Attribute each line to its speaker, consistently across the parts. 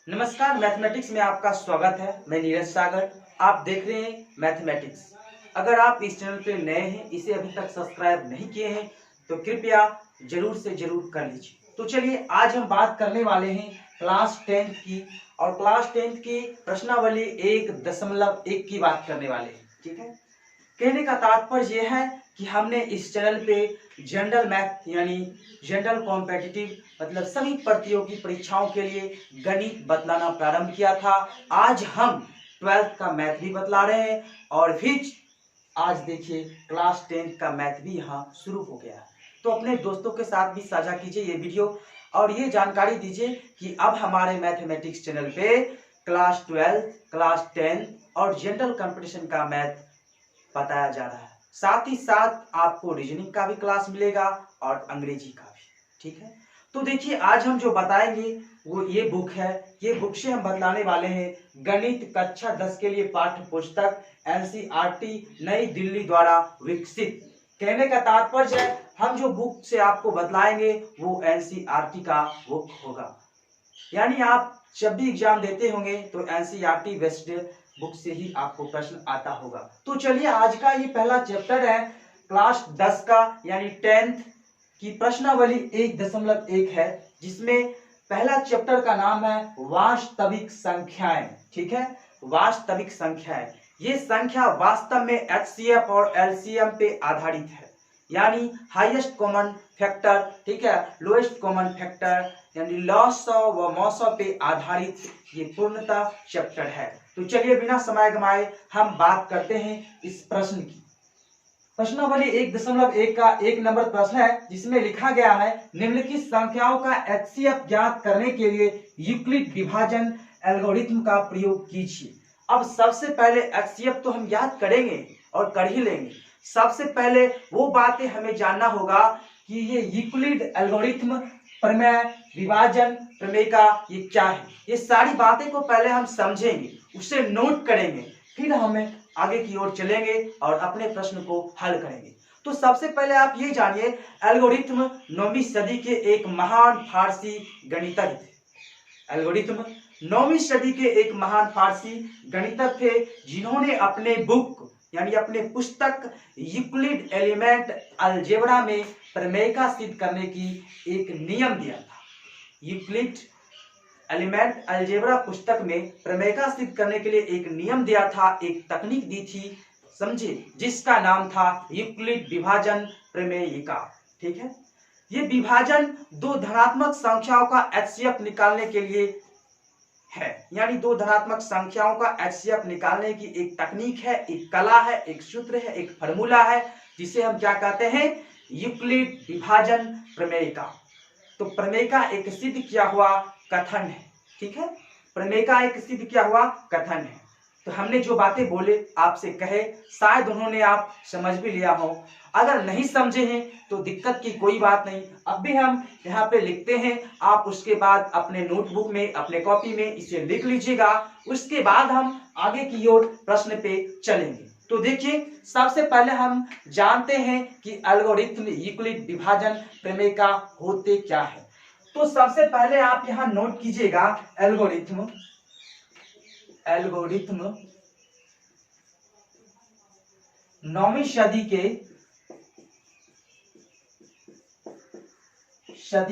Speaker 1: नमस्कार, मैथमेटिक्स में आपका स्वागत है। मैं नीरज सागर। आप देख रहे हैं मैथमेटिक्स। अगर आप इस चैनल पे नए हैं, इसे अभी तक सब्सक्राइब नहीं किए हैं तो कृपया जरूर से जरूर कर लीजिए। तो चलिए, आज हम बात करने वाले हैं क्लास 10th की, और क्लास 10th की प्रश्नावली 1.1 की बात करने वाले हैं। ठीक है, कहने का तात्पर्य यह है कि हमने इस चैनल पे जनरल मैथ यानी जनरल कॉम्पिटिटिव मतलब सभी प्रतियोगी परीक्षाओं के लिए गणित बतलाना प्रारंभ किया था। आज हम 12th का मैथ भी बतला रहे हैं, और फिर आज देखिए क्लास 10th का मैथ भी यहाँ शुरू हो गया है। तो अपने दोस्तों के साथ भी साझा कीजिए ये वीडियो, और ये जानकारी दीजिए कि अब हमारे मैथमेटिक्स चैनल पे क्लास 12, क्लास 10 और जनरल कंपटीशन का मैथ बताया जा रहा है। साथ ही साथ आपको रीजनिंग का भी क्लास मिलेगा और अंग्रेजी का भी। ठीक है, तो देखिए आज हम जो बताएंगे वो ये बुक है। ये बुक से हम बतलाने वाले हैं गणित कक्षा 10 के लिए पाठ्य पुस्तक एनसीईआरटी नई दिल्ली द्वारा विकसित। कहने का तात्पर्य है हम जो बुक से आपको बतलाएंगे वो एनसीईआरटी का बुक होगा। यानी आप जब भी एग्जाम देते होंगे तो एनसीईआरटी बेस्ड बुक से ही आपको प्रश्न आता होगा। तो चलिए, आज का ये पहला चैप्टर है क्लास 10 का यानी 10th की प्रश्नावली 1.1 है, जिसमें पहला चैप्टर का नाम है वास्तविक संख्याएं। ठीक है, वास्तविक संख्याएं। ये संख्या वास्तव में एचसीएफ और एलसीएम पे आधारित है, यानी हाईएस्ट कॉमन फैक्टर, ठीक है, लोएस्ट कॉमन फैक्टर यानी लॉसॉ व मॉसॉ पे आधारित ये पूर्णतः चैप्टर है। तो चलिए बिना समय गंवाए हम बात करते हैं इस प्रश्न की। प्रश्नावली 1.1 का 1 नंबर प्रश्न है, जिसमें लिखा गया है निम्नलिखित संख्याओं का एचसीएफ ज्ञात करने के लिए यूक्लिड विभाजन एल्गोरिथम का प्रयोग कीजिए। अब सबसे पहले एचसीएफ तो हम याद करेंगे और कर ही लेंगे। सबसे पहले वो बातें हमें जानना होगा कि ये यूक्लिड एल्गोरिथम, प्रमेय, विभाजन, प्रमेय का ये क्या है। ये सारी बातें को पहले हम समझेंगे, उसे नोट करेंगे, फिर हमें आगे की ओर चलेंगे और अपने प्रश्न को हल करेंगे। तो सबसे पहले आप ये जानिए, एल्गोरिथम 9वीं सदी के एक महान फारसी गणितज्ञ थे। एल्गोरिथम 9वीं सदी के एक महान फारसी गणितज्ञ थे, जिन्होंने अपने बुक यानी अपने पुस्तक यूक्लिड एलिमेंट अलजेब्रा में प्रमेय का सिद्ध करने की एक नियम दिया था। यूक्लिड एलिमेंट अलजेब्रा पुस्तक में प्रमेय का सिद्ध करने के लिए एक नियम दिया था, एक तकनीक दी थी, समझे, जिसका नाम था यूक्लिड विभाजन प्रमेयिका। ठीक है, ये विभाजन दो धनात्मक संख्याओं का एचसीएफ निकालने के लिए है, यानी दो धनात्मक संख्याओं का एचसीएफ निकालने की एक तकनीक है, एक कला है, एक सूत्र है, एक फॉर्मूला है, जिसे हम क्या कहते हैं, यूक्लिड विभाजन प्रमेयिका। तो प्रमेय का एक सिद्ध किया हुआ कथन है। ठीक है, प्रमेय का एक सिद्ध किया हुआ कथन है। तो हमने जो बातें बोले आपसे कहे, शायद उन्होंने आप समझ भी लिया हो। अगर नहीं समझे हैं तो दिक्कत की कोई बात नहीं, अब भी हम यहाँ पे लिखते हैं, आप उसके बाद अपने नोटबुक में, अपने कॉपी में इसे लिख लीजिएगा। उसके बाद हम आगे की ओर प्रश्न पे चलेंगे। तो देखिए, सबसे पहले हम जानते हैं कि एल्गोरिथम यूक्लिड विभाजन प्रमेय का होते क्या है। तो सबसे पहले आप यहां नोट कीजिएगा, एल्गोरिथम 9वीं सदी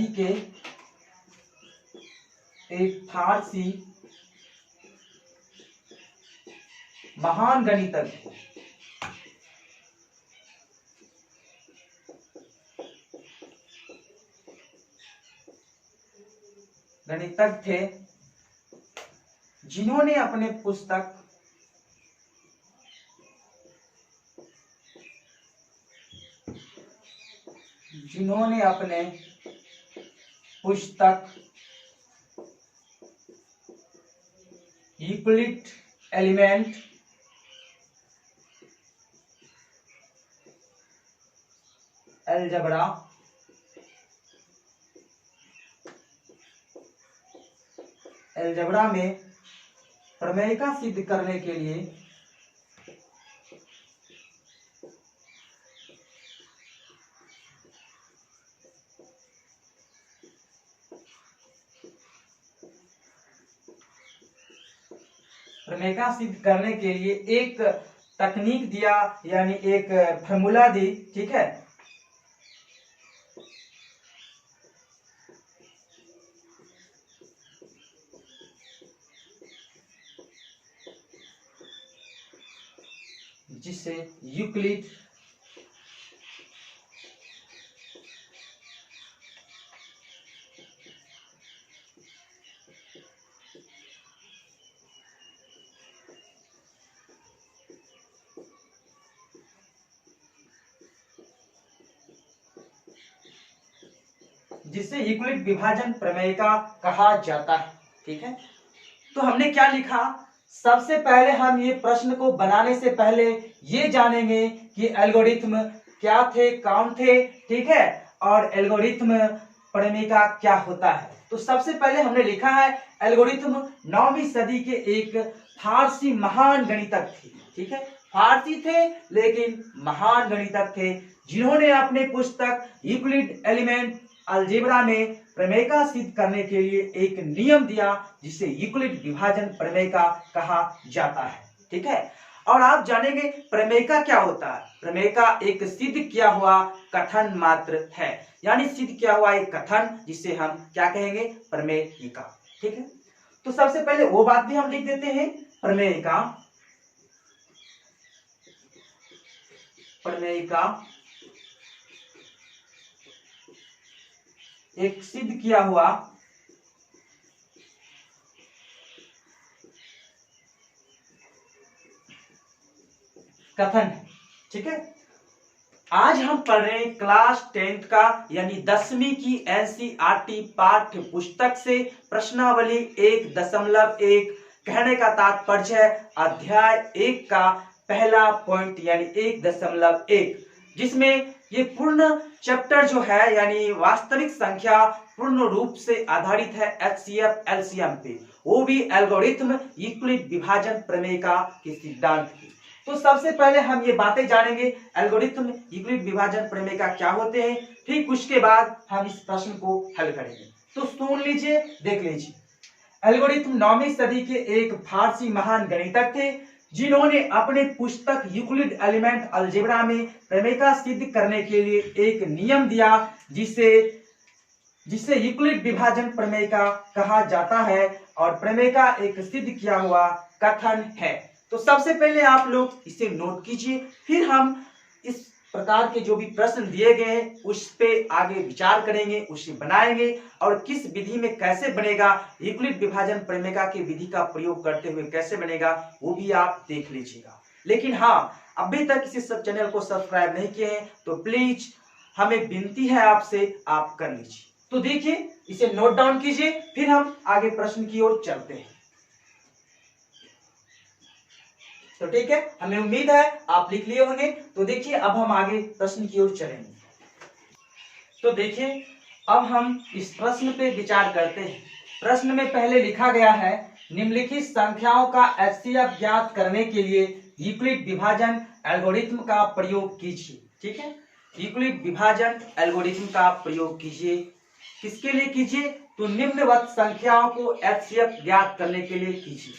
Speaker 1: के एक फारसी महान गणितज्ञ थे, जिन्होंने अपने पुस्तक यूक्लिड एलिमेंट अलजेब्रा में प्रमेय का सिद्ध करने के लिए प्रमेयता सिद्ध करने के लिए एक तकनीक दिया, यानी एक फॉर्मूला दी, ठीक है। जिसे यूक्लिड विभाजन प्रमेय का कहा जाता है, ठीक है। तो हमने क्या लिखा, सबसे पहले हम ये प्रश्न को बनाने से पहले ये जानेंगे कि एल्गोरिथम क्या थे, कौन थे, ठीक है, और एल्गोरिथम प्रमेय का क्या होता है। तो सबसे पहले हमने लिखा है एल्गोरिथम 9वीं सदी के एक फारसी महान गणितज्ञ थे, ठीक है। फारसी थे लेकिन महान गणितज्ञ थे, जिन्होंने अपने पुस्तक यूक्लिड एलिमेंट अलजेब्रा में प्रमेय का सिद्ध करने के लिए एक नियम दिया, जिसे यूक्लिड विभाजन प्रमेय का कहा जाता है, ठीक है। और आप जानेंगे प्रमेय का क्या होता है। प्रमेय का एक सिद्ध किया हुआ कथन मात्र है, यानी सिद्ध किया हुआ एक कथन, जिसे हम क्या कहेंगे, प्रमेयिका, ठीक है। तो सबसे पहले वो बात भी हम लिख देते हैं, प्रमेयिका एक सिद्ध किया हुआ कथन है, ठीक है। आज हम पढ़ रहे हैं क्लास 10th का, यानी 10वीं की एनसीईआरटी पाठ्य पुस्तक से प्रश्नावली 1.1, कहने का तात्पर्य अध्याय 1 का पहला पॉइंट, यानी 1.1, जिसमें ये पूर्ण चैप्टर जो है, यानी वास्तविक संख्या पूर्ण रूप से आधारित है एचसीएफ एलसीएम पे, वो भी एल्गोरिथम यूक्लिड विभाजन प्रमेय का के सिद्धांत की। तो सबसे पहले हम ये बातें जानेंगे एल्गोरिथम यूक्लिड विभाजन प्रमेय का क्या होते हैं, ठीक उसके बाद हम इस प्रश्न को हल करेंगे। तो सुन लीजिए, देख लीजिए। एल्गोरिथम 9वीं सदी के एक फारसी महान गणितज्ञ थे, जिन्होंने अपने पुस्तक यूक्लिड एलिमेंट अलजेब्रा में प्रमेय का सिद्ध करने के लिए एक नियम दिया, जिसे यूक्लिड विभाजन प्रमेय का कहा जाता है, और प्रमेय का एक सिद्ध किया हुआ कथन है। तो सबसे पहले आप लोग इसे नोट कीजिए, फिर हम इस प्रकार के जो भी प्रश्न दिए गए हैं उस पे आगे विचार करेंगे, उसे बनाएंगे, और किस विधि में कैसे बनेगा, यूक्लिड विभाजन प्रमेय के विधि का प्रयोग करते हुए कैसे बनेगा, वो भी आप देख लीजिएगा। लेकिन हाँ, अभी तक इस सब चैनल को सब्सक्राइब नहीं किए हैं तो प्लीज हमें विनती है आपसे, आप कर लीजिए। तो देखिए, इसे नोट डाउन कीजिए, फिर हम आगे प्रश्न की ओर चलते हैं। तो ठीक है, हमें उम्मीद है आप लिख लिए होंगे। तो देखिए, अब हम आगे प्रश्न की ओर चलेंगे। तो देखिए, अब हम इस प्रश्न पे विचार करते हैं। प्रश्न में पहले लिखा गया है, निम्नलिखित संख्याओं का एचसीएफ ज्ञात करने के लिए यूक्लिड विभाजन एल्गोरिथम का प्रयोग कीजिए, ठीक है। यूक्लिड विभाजन एल्गोरिथम का प्रयोग कीजिए, किसके लिए कीजिए, तो निम्नवत संख्याओं को एचसीएफ ज्ञात करने के लिए कीजिए।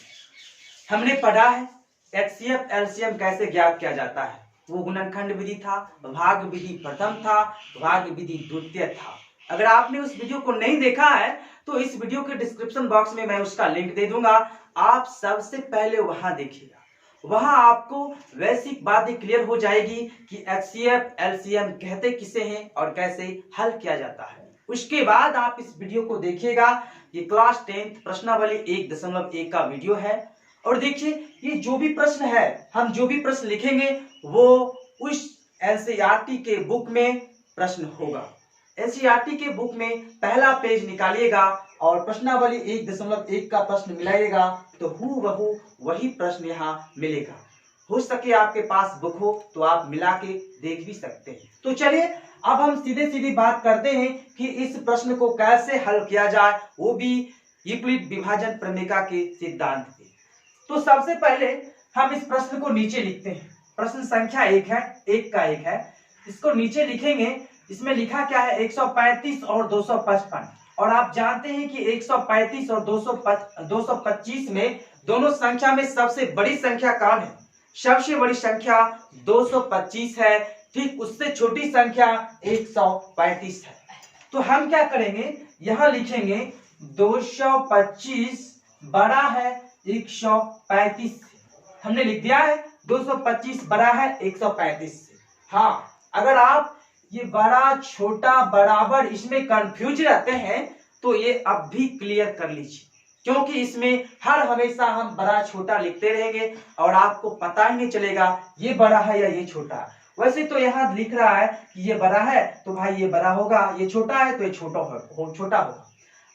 Speaker 1: हमने पढ़ा है एचसीएफ एलसीएम कैसे ज्ञात किया जाता है, वो गुणनखंड विधि था, भाग विधि प्रथम था, भाग विधि द्वितीय था। अगर आपने उस वीडियो को नहीं देखा है तो इस वीडियो के डिस्क्रिप्शन बॉक्स में मैं उसका लिंक दे दूंगा, आप सबसे पहले वहां देखिएगा। वहां आपको बेसिक बातें क्लियर हो जाएगी कि एचसीएफ एलसीएम कहते किसे हैं और कैसे हल किया जाता है। उसके बाद आप इस वीडियो को देखिएगा। ये क्लास 10th प्रश्नावली 1.1 का वीडियो है। और देखिए, ये जो भी प्रश्न है, हम जो भी प्रश्न लिखेंगे वो उस एनसीईआरटी के बुक में प्रश्न होगा। एनसीईआरटी के बुक में पहला पेज निकालिएगा और प्रश्नावली 1.1 का प्रश्न मिलाइएगा, तो हूबहू वही प्रश्न यहाँ मिलेगा। हो सके आपके पास बुक हो तो आप मिला के देख भी सकते हैं। तो चलिए, अब हम सीधे सीधी बात करते हैं कि इस प्रश्न को कैसे हल किया जाए, वो भी यूक्लिड विभाजन प्रमेय के सिद्धांत पे। तो सबसे पहले हम इस प्रश्न को नीचे लिखते हैं। प्रश्न संख्या 1 है, 1 का 1 है, इसको नीचे लिखेंगे। इसमें लिखा क्या है, 135 और 255। और आप जानते हैं कि 135 और 225 में दोनों संख्या में सबसे बड़ी संख्या कौन है? सबसे बड़ी संख्या 225 है। ठीक उससे छोटी संख्या 135 है। तो हम क्या करेंगे, यहां लिखेंगे 225 बड़ा है 135 से। हमने लिख दिया है 225 बड़ा है 135 से। हाँ, अगर आप ये बड़ा छोटा बराबर इसमें कंफ्यूज रहते हैं तो ये अब भी क्लियर कर लीजिए, क्योंकि इसमें हर हमेशा हम बड़ा छोटा लिखते रहेंगे और आपको पता ही नहीं चलेगा ये बड़ा है या ये छोटा है। वैसे तो यहाँ लिख रहा है कि ये बड़ा है तो भाई ये बड़ा होगा, ये छोटा है तो ये छोटा होगा।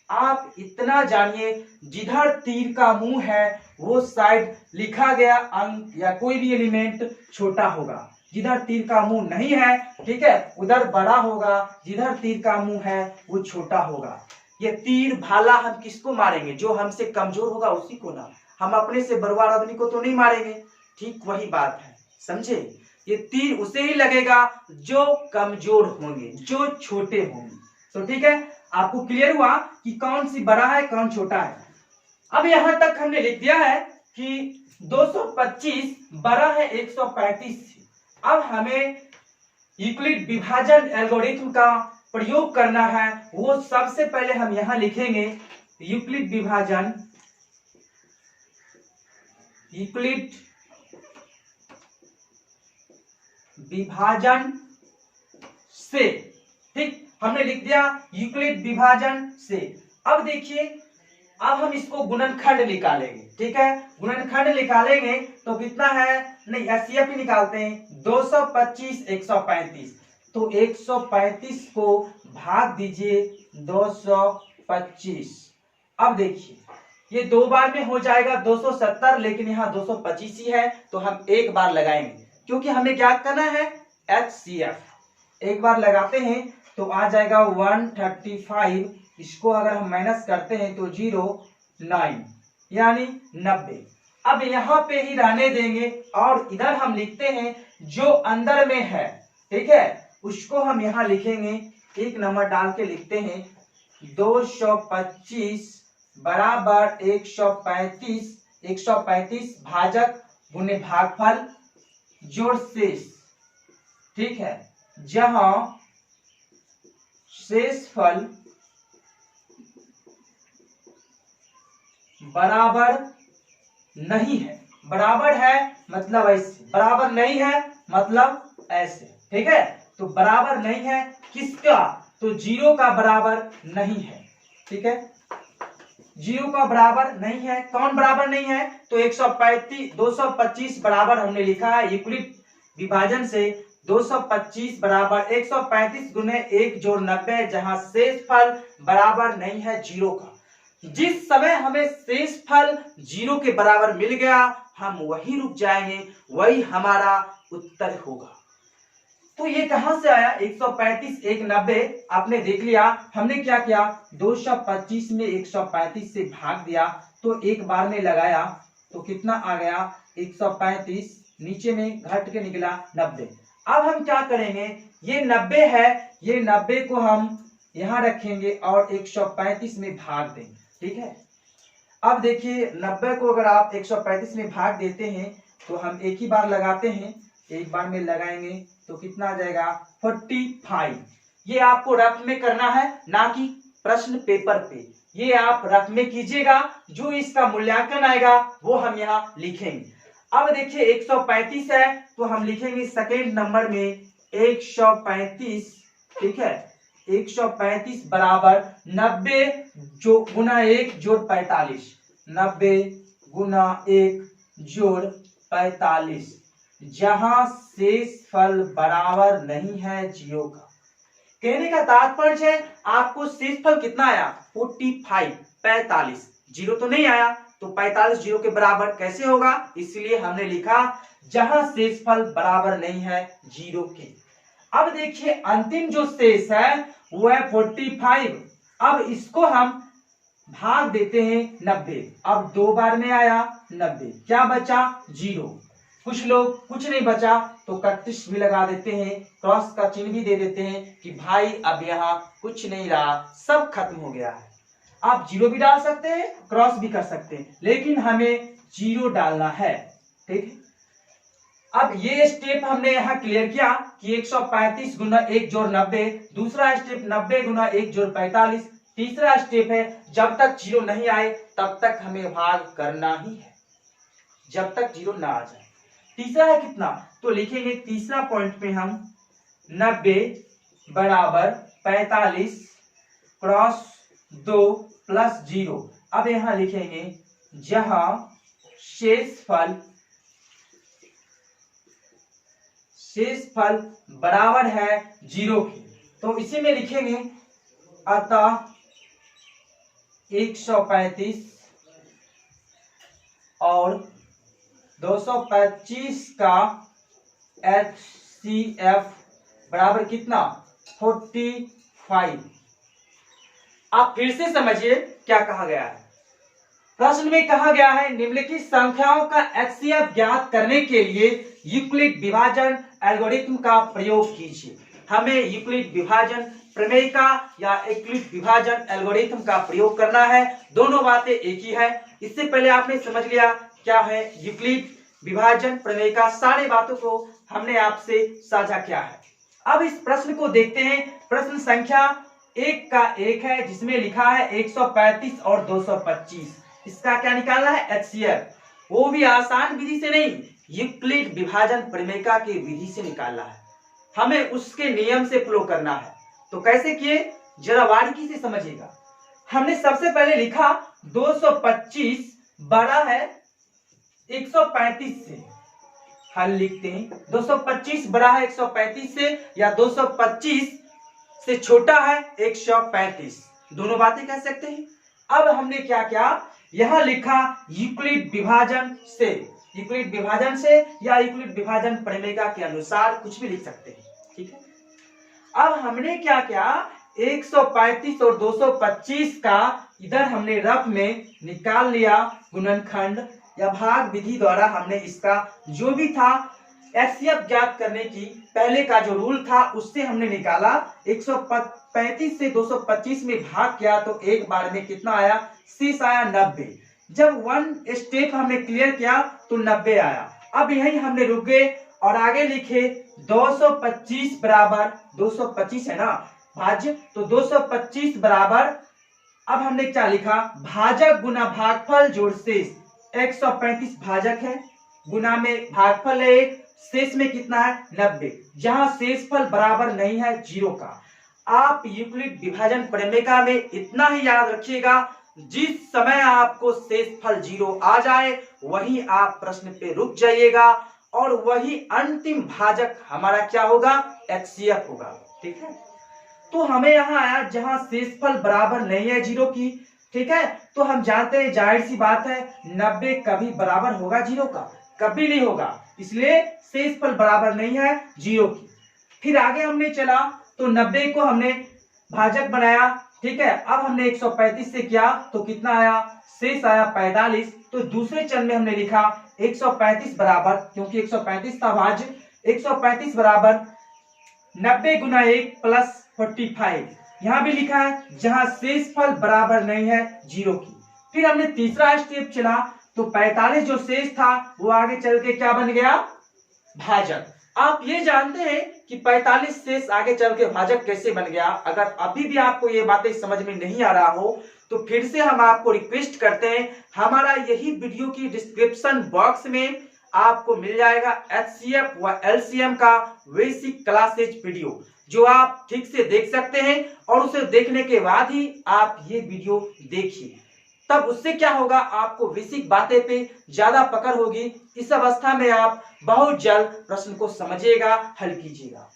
Speaker 1: आप इतना जानिए, जिधर तीर का मुंह है वो साइड लिखा गया अंक या कोई भी एलिमेंट छोटा होगा। जिधर तीर का मुंह नहीं है, ठीक है, उधर बड़ा होगा। जिधर तीर का मुंह है वो छोटा होगा। ये तीर भाला हम किसको मारेंगे? जो हमसे कमजोर होगा उसी को ना। हम अपने से बड़वार आदमी को तो नहीं मारेंगे। ठीक वही बात है, समझे? ये तीर उसे ही लगेगा जो कमजोर होंगे, जो छोटे होंगे। तो ठीक है, आपको क्लियर हुआ कि कौन सी बड़ा है कौन छोटा है। अब यहां तक हमने लिख दिया है कि 225 बड़ा है 135 से। अब हमें यूक्लिड विभाजन एल्गोरिथम का प्रयोग करना है। वो सबसे पहले हम यहां लिखेंगे यूक्लिड विभाजन से। ठीक, हमने लिख दिया यूक्लिड विभाजन से। अब देखिए, अब हम इसको गुणनखंड निकालेंगे। ठीक है, गुणनखंड निकालेंगे तो कितना है, नहीं एचसीएफ ही निकालते हैं। 225 135, तो 135 को भाग दीजिए 225। अब देखिए ये दो बार में हो जाएगा 270, लेकिन यहाँ 225 ही है तो हम एक बार लगाएंगे, क्योंकि हमें क्या करना है एचसीएफ। एक बार लगाते हैं तो आ जाएगा 135। इसको अगर हम माइनस करते हैं तो 09 यानी 90। अब यहाँ पे ही रहने देंगे और इधर हम लिखते हैं जो अंदर में है, ठीक है, उसको हम यहाँ लिखेंगे, एक नंबर डाल के लिखते हैं 225 बराबर 135। 135 भाजक गुने भागफल जोड़ शेष। ठीक है, जहां शेषफल बराबर नहीं है, बराबर है मतलब ऐसे, बराबर नहीं है मतलब ऐसे। ठीक है, तो बराबर नहीं है किसका, तो 0 का बराबर नहीं है। ठीक है, 0 का बराबर नहीं है। कौन बराबर नहीं है, तो 225 बराबर हमने लिखा है यूक्लिड विभाजन से 225 बराबर 135 गुने 1 जोड़ 90, जहां शेषफल बराबर नहीं है 0 का। जिस समय हमें शेषफल 0 के बराबर मिल गया हम वहीं रुक जाएंगे, वही हमारा उत्तर होगा। तो ये कहां से आया 135 190, आपने देख लिया। हमने क्या किया, 225 में 135 से भाग दिया तो एक बार में लगाया तो कितना आ गया 135, नीचे में घट के निकला 90। अब हम क्या करेंगे, ये 90 है, ये 90 को हम यहां रखेंगे और 135 में भाग देंगे। ठीक है, अब देखिए 90 को अगर आप 135 में भाग देते हैं तो हम एक ही बार लगाते हैं, एक बार में लगाएंगे तो कितना आ जाएगा 45। ये आपको रफ में करना है, ना कि प्रश्न पेपर पे। ये आप रफ में कीजिएगा, जो इसका मूल्यांकन आएगा वो हम यहाँ लिखेंगे। अब देखिए 135 है तो हम लिखेंगे सेकेंड नंबर में 135। ठीक है, 135 बराबर 90 जो गुना 1 जोड़ 45, 90 गुना 1 जोड़ 45, जहां शेषफल बराबर नहीं है 0 का। कहने का तात्पर्य है आपको शेषफल कितना आया 45, 0 तो नहीं आया, तो 45 0 के बराबर कैसे होगा, इसलिए हमने लिखा जहां शेषफल बराबर नहीं है 0 के। अब देखिए अंतिम जो शेष है वो है 45। अब इसको हम भाग देते हैं 90। अब दो बार में आया 90, क्या बचा 0। कुछ लोग कुछ नहीं बचा तो 31 भी लगा देते हैं, क्रॉस का चिन्ह भी दे देते हैं कि भाई अब यहाँ कुछ नहीं रहा, सब खत्म हो गया है। आप जीरो भी डाल सकते हैं, क्रॉस भी कर सकते हैं, लेकिन हमें जीरो डालना है। ठीक है, अब ये स्टेप हमने यहाँ क्लियर किया कि 135 गुना 1 जोड़ 90, दूसरा स्टेप 90 गुना 1 जोड़ 45, तीसरा स्टेप है जब तक जीरो नहीं आए तब तक हमें भाग करना ही है, जब तक जीरो ना आ जाए। तीसरा है कितना, तो लिखेंगे तीसरा पॉइंट में हम 90 बराबर 45 क्रॉस 2 प्लस 0। अब यहां लिखेंगे जहां शेष फल बराबर है 0 के, तो इसी में लिखेंगे अतः 135 और 225 का HCF बराबर कितना 45। आप फिर से समझिए क्या कहा गया है। प्रश्न में कहा गया है निम्नलिखित संख्याओं का HCF ज्ञात करने के लिए यूक्लिड विभाजन एल्गोरिथम का प्रयोग कीजिए। हमें यूक्लिड विभाजन प्रमेय का या यूक्लिड विभाजन एल्गोरिथम का प्रयोग करना है। दोनों बातें एक ही है। इससे पहले आपने समझ लिया क्या है यूक्लिड विभाजन प्रमेय का, सारी बातों को हमने आपसे साझा किया है। अब इस प्रश्न को देखते हैं। प्रश्न संख्या 1 का 1 है जिसमें लिखा है 135 और 225। इसका क्या निकालना है HCF, वो भी आसान विधि से नहीं, यूक्लिड विभाजन प्रमेय की विधि से निकालना है। हमें उसके नियम से फ्लो करना है। तो कैसे किए जरा बारीकी से समझिएगा। हमने सबसे पहले लिखा 225 बड़ा है 135 से, हल लिखते हैं 225 बड़ा है 135 से या 225 से छोटा है 135, दोनों बातें कह सकते हैं। अब हमने क्या किया, यहां लिखा यूक्लिड विभाजन से, यूक्लिड विभाजन से या यूक्लिड विभाजन प्रमेय के अनुसार कुछ भी लिख सकते हैं। ठीक है, अब हमने क्या किया 135 और 225 का इधर हमने रफ में निकाल लिया गुणनखंड या भाग विधि द्वारा। हमने इसका जो भी था HCF ज्ञात करने की पहले का जो रूल था उससे हमने निकाला। 135 से 225 में भाग किया तो एक बार में कितना आया, शेष आया 90। जब वन स्टेप हमने क्लियर किया तो 90 आया। अब यही हमने रुक गए और आगे लिखे 225 बराबर 225 है ना भाज्य, तो 225 बराबर, अब हमने क्या लिखा भाजक गुना भागफल जोड़ शेष। 135 भाजक है, गुना में भागफल है 1, शेष में कितना है 90, जहां शेषफल बराबर नहीं है 0 का। आप यूक्लिड विभाजन प्रमेय में इतना ही याद रखिएगा, जिस समय आपको शेषफल 0 आ जाए वही आप प्रश्न पे रुक जाइएगा और वही अंतिम भाजक हमारा क्या होगा, HCF होगा। ठीक है, तो हमें यहां आया जहां शेषफल बराबर नहीं है 0 की। ठीक है, तो हम जानते हैं जाहिर सी बात है 90 कभी बराबर होगा 0 का, कभी नहीं होगा, इसलिए शेषफल बराबर नहीं है 0 की। फिर आगे हमने चला तो 90 को हमने भाजक बनाया। ठीक है, अब हमने 135 से किया तो कितना आया, शेष आया 45। तो दूसरे चरण में हमने लिखा 135 बराबर, क्योंकि 135 था भाज्य, 135 बराबर 90 गुना 1 प्लस 45। यहां भी लिखा है जहां शेषफल बराबर नहीं है 0 की। फिर हमने तीसरा स्टेप चला तो 45 जो शेष था वो आगे चल के क्या बन गया, भाजक। आप ये जानते हैं कि 45 शेष आगे चल के भाजक कैसे बन गया। अगर अभी भी आपको ये बातें समझ में नहीं आ रहा हो तो फिर से हम आपको रिक्वेस्ट करते हैं, हमारा यही वीडियो की डिस्क्रिप्शन बॉक्स में आपको मिल जाएगा HCF व LCM का बेसिक क्लासेज वीडियो, जो आप ठीक से देख सकते हैं और उसे देखने के बाद ही आप ये वीडियो देखिए। तब उससे क्या होगा, आपको बेसिक बातें पे ज्यादा पकड़ होगी। इस अवस्था में आप बहुत जल्द प्रश्न को समझिएगा, हल कीजिएगा।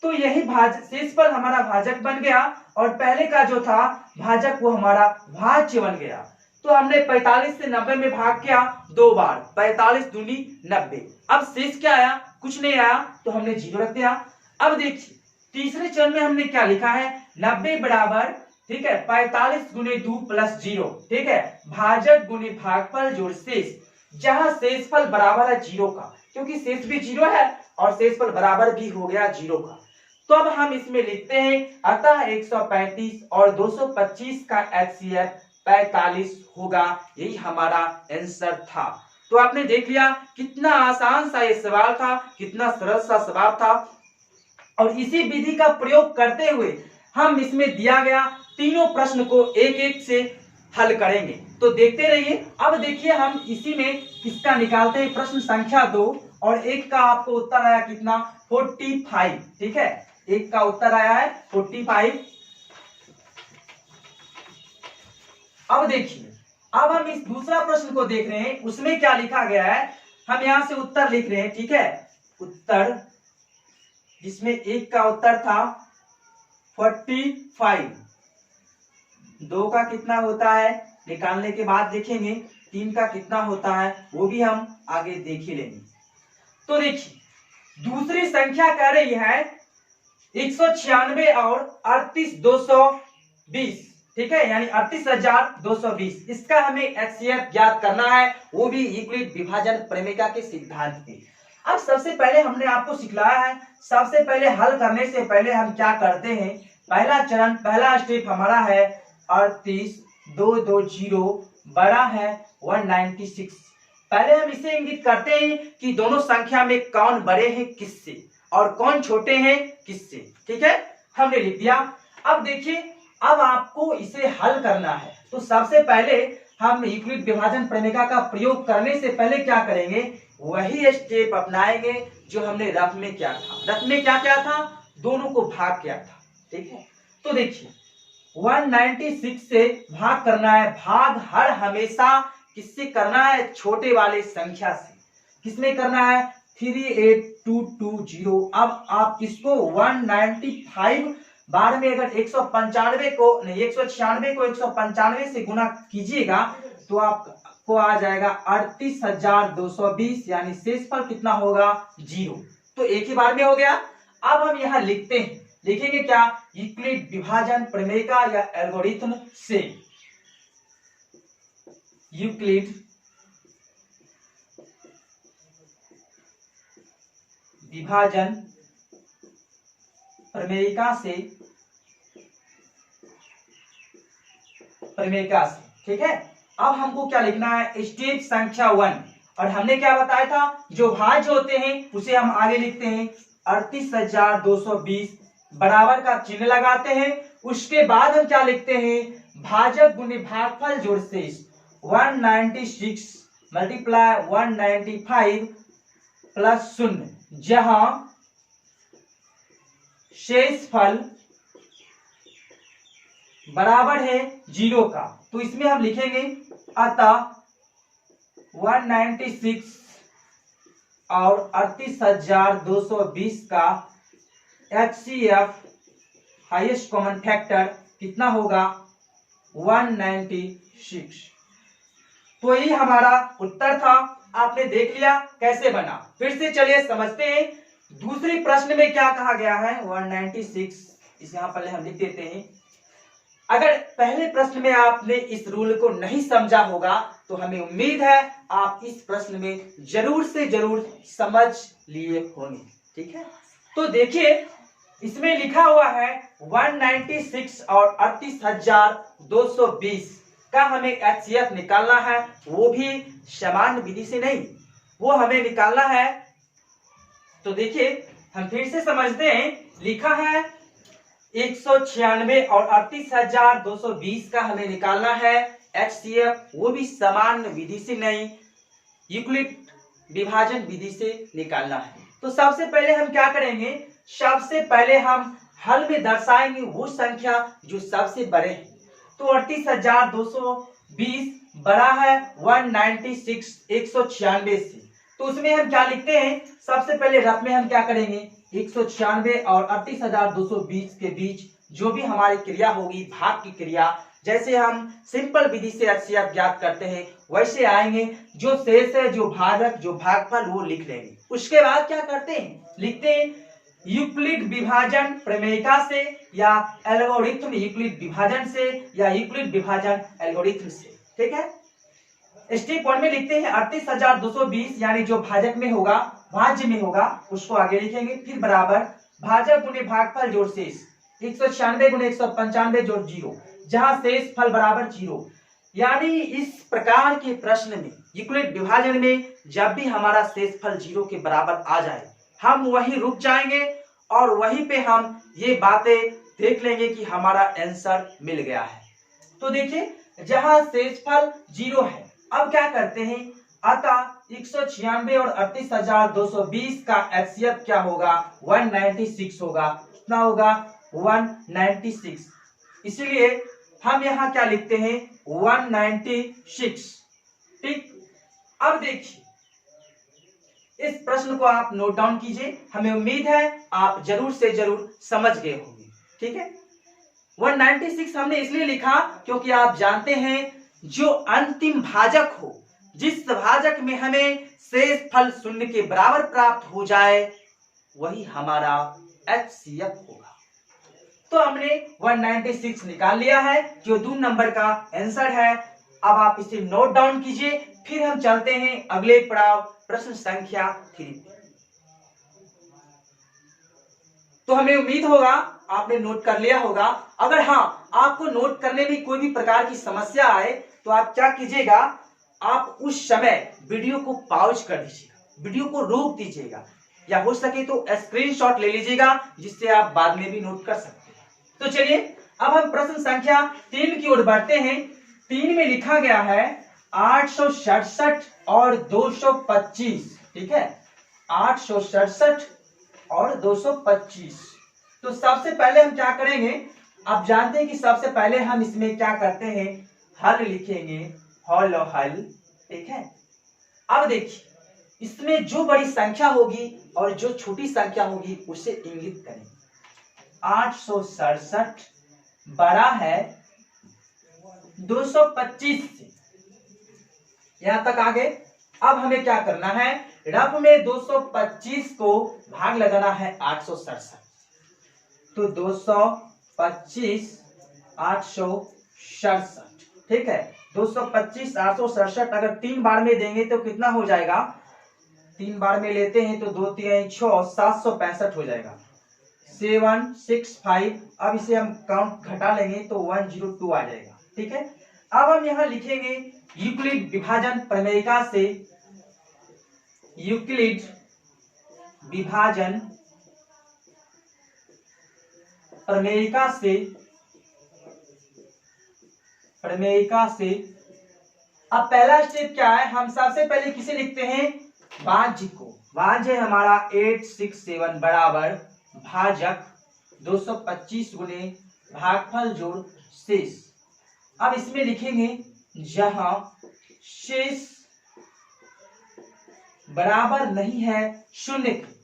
Speaker 1: तो यही शेषफल हमारा भाजक बन गया और पहले का जो था भाजक वो हमारा भाज्य बन गया। तो हमने 45 से 90 में भाग किया 2 बार, 45 दूनी 90। अब शेष क्या आया, कुछ नहीं आया, तो हमने 0 रख दिया। अब देखिए तीसरे चरण में हमने क्या लिखा है, 90 बराबर, ठीक है, 45 गुने 2 प्लस 0। ठीक है, भाजक गुने भागफल जोड़ शेष, जहां शेषफल बराबर है 0 का, क्योंकि शेष भी 0 है और शेषफल बराबर भी हो गया 0 का। तो अब हम इसमें लिखते हैं, अतः 135 और 225 का HCF 45 होगा। यही हमारा आंसर था। तो आपने देख लिया कितना आसान सा ये सवाल था, कितना सरल सा सवाल था। और इसी विधि का प्रयोग करते हुए हम इसमें दिया गया तीनों प्रश्न को एक एक से हल करेंगे। तो देखते रहिए। अब देखिए हम इसी में किसका निकालते हैं, प्रश्न संख्या 2 और 1 का आपको उत्तर आया कितना, 45। ठीक है, 1 का उत्तर आया है 45। अब देखिए, अब हम इस दूसरा प्रश्न को देख रहे हैं, उसमें क्या लिखा गया है, हम यहां से उत्तर लिख रहे हैं। ठीक है, उत्तर जिसमें 1 का उत्तर था 45, 2 का कितना होता है निकालने के बाद देखेंगे, 3 का कितना होता है वो भी हम आगे देख ही लेंगे। तो देखिए दूसरी संख्या कह रही है 196 और 38220। ठीक है, यानी 38220। इसका हमें HCF ज्ञात करना है, वो भी यूक्लिड विभाजन प्रमेय के सिद्धांत पे। अब सबसे पहले हमने आपको सिखलाया है, सबसे पहले हल करने से पहले हम क्या करते हैं, पहला चरण, पहला स्टेप हमारा है 38220 बड़ा है 196। पहले हम इसे इंगित करते हैं कि दोनों संख्या में कौन बड़े हैं किससे और कौन छोटे हैं किससे। ठीक है, हमने लिख दिया। अब देखिए, अब आपको इसे हल करना है, तो सबसे पहले हम यूक्लिड विभाजन प्रमेय का प्रयोग करने से पहले क्या करेंगे, वही स्टेप अपनाएंगे जो हमने रफ में किया था। रफ में क्या क्या था, दोनों को भाग किया था। ठीक है, तो देखिए 196 से भाग करना है, भाग हर हमेशा किससे करना है, छोटे वाले संख्या से। किसमें करना है, 38220। अब आप इसको 195 बार में अगर 195 को नहीं 196 को 195 से गुना कीजिएगा तो आपको आ जाएगा 38220, यानी शेषफल कितना होगा, 0। तो एक ही बार में हो गया। अब हम यहां लिखते हैं, लिखेंगे क्या, यूक्लिड विभाजन प्रमेय का या एल्गोरिथम से, यूक्लिड विभाजन प्रमेय से, ठीक है। अब हमको क्या लिखना है, स्टेप संख्या 1, और हमने क्या बताया था, जो भाज्य होते हैं उसे हम आगे लिखते हैं 38220 बराबर का चिन्ह लगाते हैं। उसके बाद हम क्या लिखते हैं, भाजक गुने भागफल जोड़ शेष 196 मल्टीप्लाई 195 प्लस 0, जहां शेषफल बराबर है 0 का। तो इसमें हम लिखेंगे अतः 196 और 38220 का HCF हाईएस्ट कॉमन फैक्टर कितना होगा, 196। तो यही हमारा उत्तर था। आपने देख लिया कैसे बना। फिर से चलिए समझते हैं दूसरे प्रश्न में क्या कहा गया है, 196 इस यहां पहले हम लिख देते हैं। अगर पहले प्रश्न में आपने इस रूल को नहीं समझा होगा तो हमें उम्मीद है आप इस प्रश्न में जरूर से जरूर समझ लिए होंगे। ठीक है, तो देखिए इसमें लिखा हुआ है 196 और 38220 का हमें HCF निकालना है, वो भी सामान्य विधि से नहीं, वो हमें निकालना है। तो देखिए हम फिर से समझते हैं, लिखा है 196 और 38220 का हमें निकालना है HCF, वो भी सामान्य विधि से नहीं, यूक्लिड विभाजन विधि से निकालना है। तो सबसे पहले हम क्या करेंगे, सबसे पहले हम हल में दर्शाएंगे वो संख्या जो सबसे बड़े हैं। तो 38220 बड़ा है 196 से, तो उसमें हम क्या लिखते हैं, सबसे पहले रफ में हम क्या करेंगे, 196 और 38220 के बीच जो भी हमारी क्रिया होगी, भाग की क्रिया, जैसे हम सिंपल विधि से HCF ज्ञात करते हैं वैसे आएंगे। जो शेष है, जो भाजक, जो भागफल, वो लिख लेंगे। उसके बाद क्या करते हैं, लिखते हैं यूक्लिड विभाजन प्रमेय से या एल्गोरिथम यूक्लिड विभाजन से या यूक्लिड विभाजन एल्गोरिथम से। ठीक है, स्टेप 1 में लिखते हैं 38220, यानी जो भाजक में होगा, भाज्य में होगा, उसको आगे लिखेंगे, फिर बराबर भाजक गुने भागफल जोड़ शेष 196 गुने 195 जोड़ 0, जहां शेष फल बराबर 0। यानी इस प्रकार के प्रश्न में यूक्लिड विभाजन में जब भी हमारा शेषफल 0 के बराबर आ जाए हम वहीं रुक जाएंगे और वहीं पे हम ये बातें देख लेंगे कि हमारा आंसर मिल गया है। तो देखिए जहां शेषफल 0 है, अब क्या करते हैं, अतः 196 और 38,220 का HCF क्या होगा, 196 होगा। कितना होगा, 196। इसीलिए हम यहाँ क्या लिखते हैं, 196। ठीक, अब देखिए इस प्रश्न को आप नोट डाउन कीजिए, हमें उम्मीद है आप जरूर से जरूर समझ गए होंगे। ठीक है, 196 हमने इसलिए लिखा क्योंकि आप जानते हैं जो अंतिम भाजक हो, जिस भाजक में हमें शेष फल शून्य के बराबर प्राप्त हो जाए वही हमारा HCF होगा। तो हमने 196 निकाल लिया है जो 2 नंबर का आंसर है। अब आप इसे नोट डाउन कीजिए, फिर हम चलते हैं अगले पड़ाव प्रश्न संख्या 3 पे। तो हमें उम्मीद होगा आपने नोट कर लिया होगा। अगर हाँ आपको नोट करने में कोई भी प्रकार की समस्या आए तो आप क्या कीजिएगा, आप उस समय वीडियो को पॉज कर दीजिएगा, वीडियो को रोक दीजिएगा, या हो सके तो स्क्रीनशॉट ले लीजिएगा जिससे आप बाद में भी नोट कर सकते हैं। तो चलिए अब हम प्रश्न संख्या 3 की ओर बढ़ते हैं। 3 में लिखा गया है 867 और 225। ठीक है, 867 और 225। तो सबसे पहले हम क्या करेंगे, आप जानते हैं कि सबसे पहले हम इसमें क्या करते हैं, हल लिखेंगे, हल और हल। ठीक है, अब देखिए इसमें जो बड़ी संख्या होगी और जो छोटी संख्या होगी उसे इंगित करेंगे। 867 बड़ा है 225 से, यहां तक आगे। अब हमें क्या करना है, रफ में 225 को भाग लगाना है 867। तो 225 867। ठीक है, 225 867 अगर 3 बार में देंगे तो कितना हो जाएगा, 3 बार में लेते हैं तो 2 3 6 765 हो जाएगा। 765। अब इसे हम काउंट घटा लेंगे तो 102 आ जाएगा। ठीक है, अब हम यहां लिखेंगे यूक्लिड विभाजन प्रमेयिका से, यूक्लिड विभाजन प्रमेयिका से अब पहला स्टेप क्या है, हम सबसे पहले किसे लिखते हैं, भाज्य को। भाज्य हमारा 867 बराबर भाजक 225 गुने भागफल जोड़ शेष। अब इसमें लिखेंगे जहां शेष बराबर नहीं है शून्य के।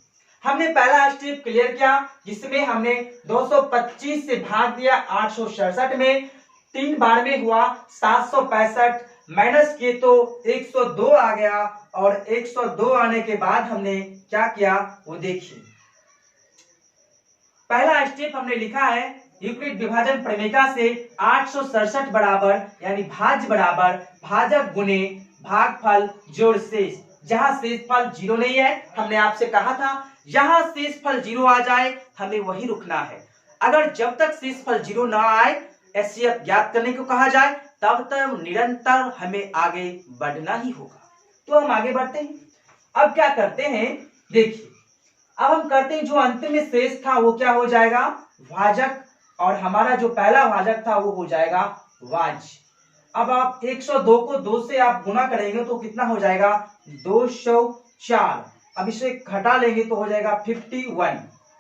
Speaker 1: हमने पहला स्टेप क्लियर किया जिसमें हमने 225 से भाग दिया 867 में, 3 बार में हुआ 765, माइनस किए तो 102 आ गया, और 102 आने के बाद हमने क्या किया वो देखिए। पहला स्टेप हमने लिखा है यूक्लिड विभाजन प्रमेयिका से 867 बराबर यानी भाज्य बराबर भाजक गुने भागफल जोड़ शेष, जहां शेषफल 0 नहीं है। हमने आपसे कहा था जहां शेषफल 0 आ जाए हमें वही रुकना है। अगर जब तक शेषफल 0 ना आए HCF ज्ञात करने को कहा जाए तब तक निरंतर हमें आगे बढ़ना ही होगा। तो हम आगे बढ़ते हैं। अब क्या करते हैं, देखिए अब हम करते हैं जो अंत में शेष था वो क्या हो जाएगा, भाजक, और हमारा जो पहला भाजक था वो हो जाएगा भाज्य। अब आप 102 को 2 से आप गुना करेंगे तो कितना हो जाएगा, 204। अब इसे घटा लेंगे तो हो जाएगा 51।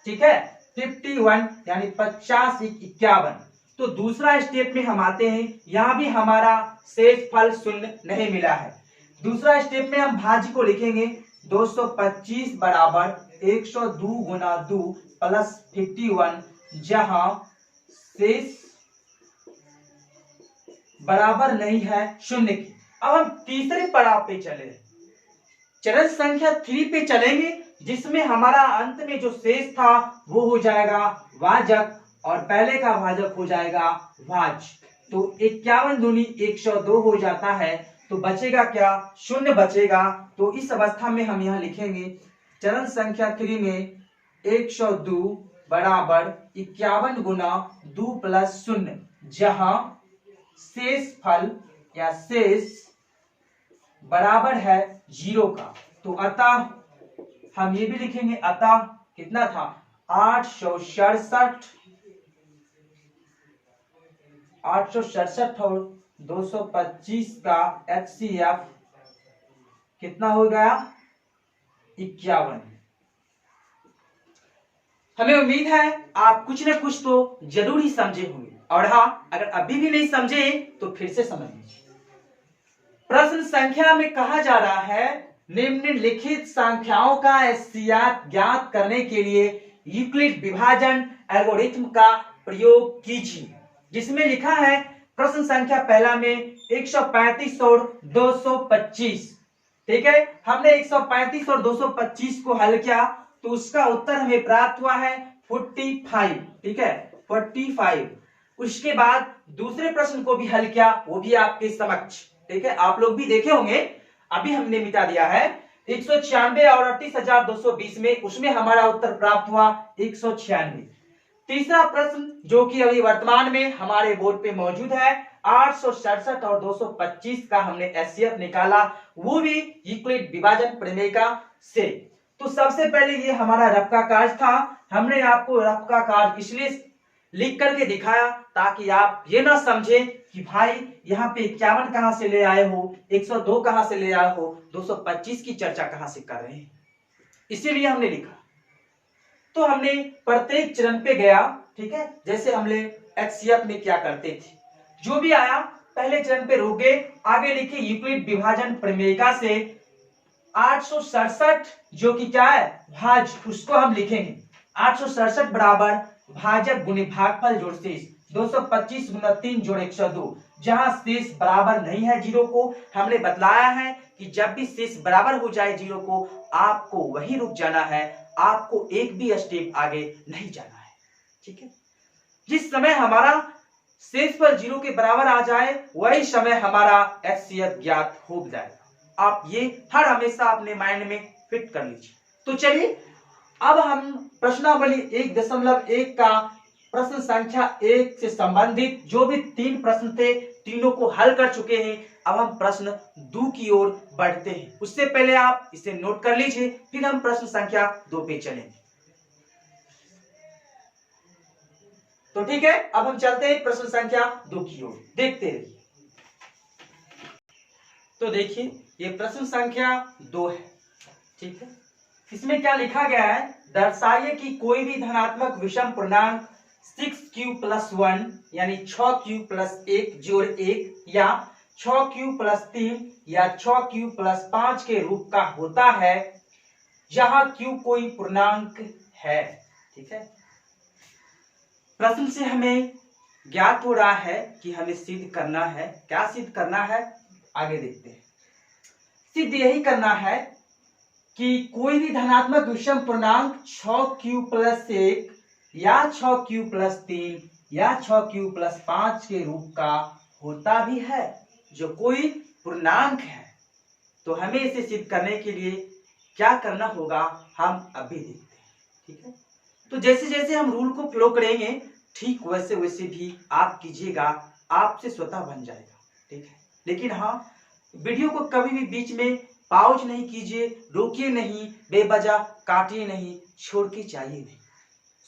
Speaker 1: ठीक है, 51 यानी 50 51। तो दूसरा स्टेप में हम आते हैं, यहां भी हमारा शेषफल शून्य नहीं मिला है। दूसरा स्टेप में हम भाज्य को लिखेंगे 225 बराबर 102 गुना 2 प्लस 51, जहां शेष बराबर नहीं है शून्य की। अब हम तीसरे पड़ाव पे चले, चरण संख्या 3 पे चलेंगे, जिसमें हमारा अंत में जो शेष था वो हो जाएगा भाजक और पहले का भाजक हो जाएगा भाज्य। तो 51 दूनी 102 हो जाता है, तो बचेगा क्या, शून्य बचेगा। तो इस अवस्था में हम यहाँ लिखेंगे चरण संख्या 3 में 102 बराबर 51 गुना 2 प्लस 0, जहां शेष फल या शेष बराबर है 0 का। तो अतः हम ये भी लिखेंगे, अतः कितना था 867 और 225 का HCF कितना हो गया 51। हमें उम्मीद है आप कुछ न कुछ तो जरूर ही समझे होंगे, और हाँ, अगर अभी भी नहीं समझे तो फिर से समझ लीजिए। प्रश्न संख्या में कहा जा रहा है निम्नलिखित संख्याओं का HCF ज्ञात करने के लिए यूक्लिड विभाजन एल्गोरिथ्म का प्रयोग कीजिए, जिसमें लिखा है प्रश्न संख्या पहला में 135 और 225। ठीक है, हमने 135 और 225 को हल किया तो उसका उत्तर हमें प्राप्त हुआ है 45। ठीक है, 45। उसके बाद दूसरे प्रश्न को भी हल किया, वो भी आपके समक्ष। ठीक है, आप लोग भी देखे होंगे, अभी हमने मिटा दिया है 196 और 38,220 में, उसमें हमारा उत्तर प्राप्त हुआ 196। तीसरा प्रश्न जो कि अभी वर्तमान में हमारे बोर्ड पे मौजूद है 867 और 225 का हमने HCF निकाला, वो भी यूक्लिड विभाजन प्रमेय से। तो सबसे पहले ये हमारा रफ का कार्य था, हमने आपको रफ का कार्य इसलिए लिख करके दिखाया ताकि आप ये ना समझे कि भाई यहाँ पे 51 कहां से ले आए हो, 102 कहां से ले आए हो, 225 की चर्चा कहां से कर रहे हैं, इसीलिए हमने लिखा। तो हमने प्रत्येक चरण पे गया। ठीक है, जैसे हमने HCF में क्या करते थे, जो भी आया पहले चरण पे रुक गए, आगे लिखे यूक्लिड विभाजन प्रमेयिका से 867 जो कि क्या है भाज, उसको हम लिखेंगे 867 बराबर भाजक गुणे भागफल जोड़ शेष 225 गुना 3 जोड़ 102, जहां शेष बराबर नहीं है 0 को। हमने बतलाया है कि जब भी शेष बराबर हो जाए 0 को, आपको वही रुक जाना है, आपको एक भी स्टेप आगे नहीं जाना है। ठीक है, जिस समय हमारा शेष पर 0 के बराबर आ जाए वही समय हमारा HCF ज्ञात हो जाएगा। आप ये हर हमेशा अपने माइंड में फिट कर लीजिए। तो चलिए अब हम प्रश्नावली 1.1 का प्रश्न संख्या 1 से संबंधित जो भी 3 प्रश्न थे, तीनों को हल कर चुके हैं। अब हम प्रश्न 2 की ओर बढ़ते हैं। उससे पहले आप इसे नोट कर लीजिए, फिर हम प्रश्न संख्या 2 पे चलेंगे। तो ठीक है, अब हम चलते हैं प्रश्न संख्या 2 की ओर, देखते रहिए। तो देखिए ये प्रश्न संख्या 2 है। ठीक है, इसमें क्या लिखा गया है, दर्शाइए कि कोई भी धनात्मक विषम पूर्णांक 6q + 1 यानी 6q + 1 जोड़ 1 या 6q + 3 या 6q + 5 के रूप का होता है, जहां q कोई पूर्णांक है। ठीक है, प्रश्न से हमें ज्ञात हो रहा है कि हमें सिद्ध करना है। क्या सिद्ध करना है, आगे देखते हैं। सिद्ध यही करना है कि कोई भी धनात्मक विषम पूर्णांक 6q + 1 या 6q + 3 या 6q + 5 के रूप का होता भी है, जो कोई पूर्णांक है। तो हमें इसे सिद्ध करने के लिए क्या करना होगा, हम अभी देखते हैं। ठीक है, तो जैसे जैसे हम रूल को फॉलो करेंगे, ठीक वैसे वैसे भी आप कीजिएगा, आपसे स्वतः बन जाएगा। ठीक है, लेकिन हाँ, वीडियो को कभी भी बीच में पॉज नहीं कीजिए, रोकिए नहीं, बेवजह काटिए नहीं, छोड़ के चाहिए नहीं,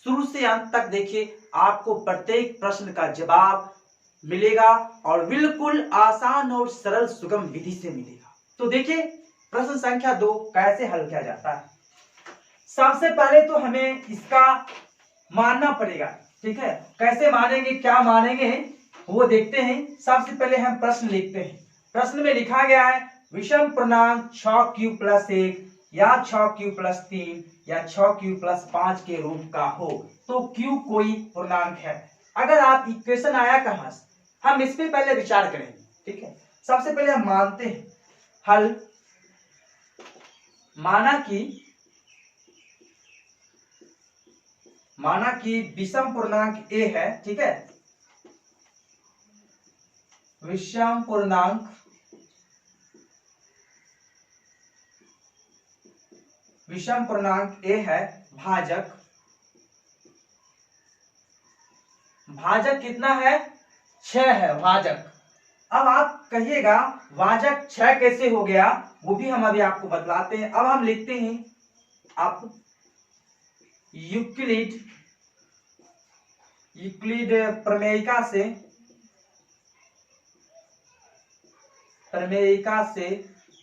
Speaker 1: शुरू से अंत तक देखिए, आपको प्रत्येक प्रश्न का जवाब मिलेगा और बिल्कुल आसान और सरल सुगम विधि से मिलेगा। तो देखिए प्रश्न संख्या 2 कैसे हल किया जाता है। सबसे पहले तो हमें इसका मानना पड़ेगा। ठीक है, कैसे मानेंगे, क्या मानेंगे, वो देखते हैं। सबसे पहले हम प्रश्न लिखते हैं। प्रश्न में लिखा गया है विषम पूर्णांक 6q + 1 या 6q + 3 या 6q + 5 के रूप का हो, तो q कोई पूर्णांक है। अगर आप इक्वेशन आया कहां से, हम इस पे पहले विचार करेंगे। ठीक है, सबसे पहले हम मानते हैं हल, माना कि विषम पूर्णांक a है। ठीक है, विषम पूर्णांक a है, भाजक भाजक कितना है, 6 है भाजक। अब आप कहिएगा भाजक 6 कैसे हो गया, वो भी हम अभी आपको बतलाते हैं। अब हम लिखते हैं आप यूक्लिड प्रमेयिका से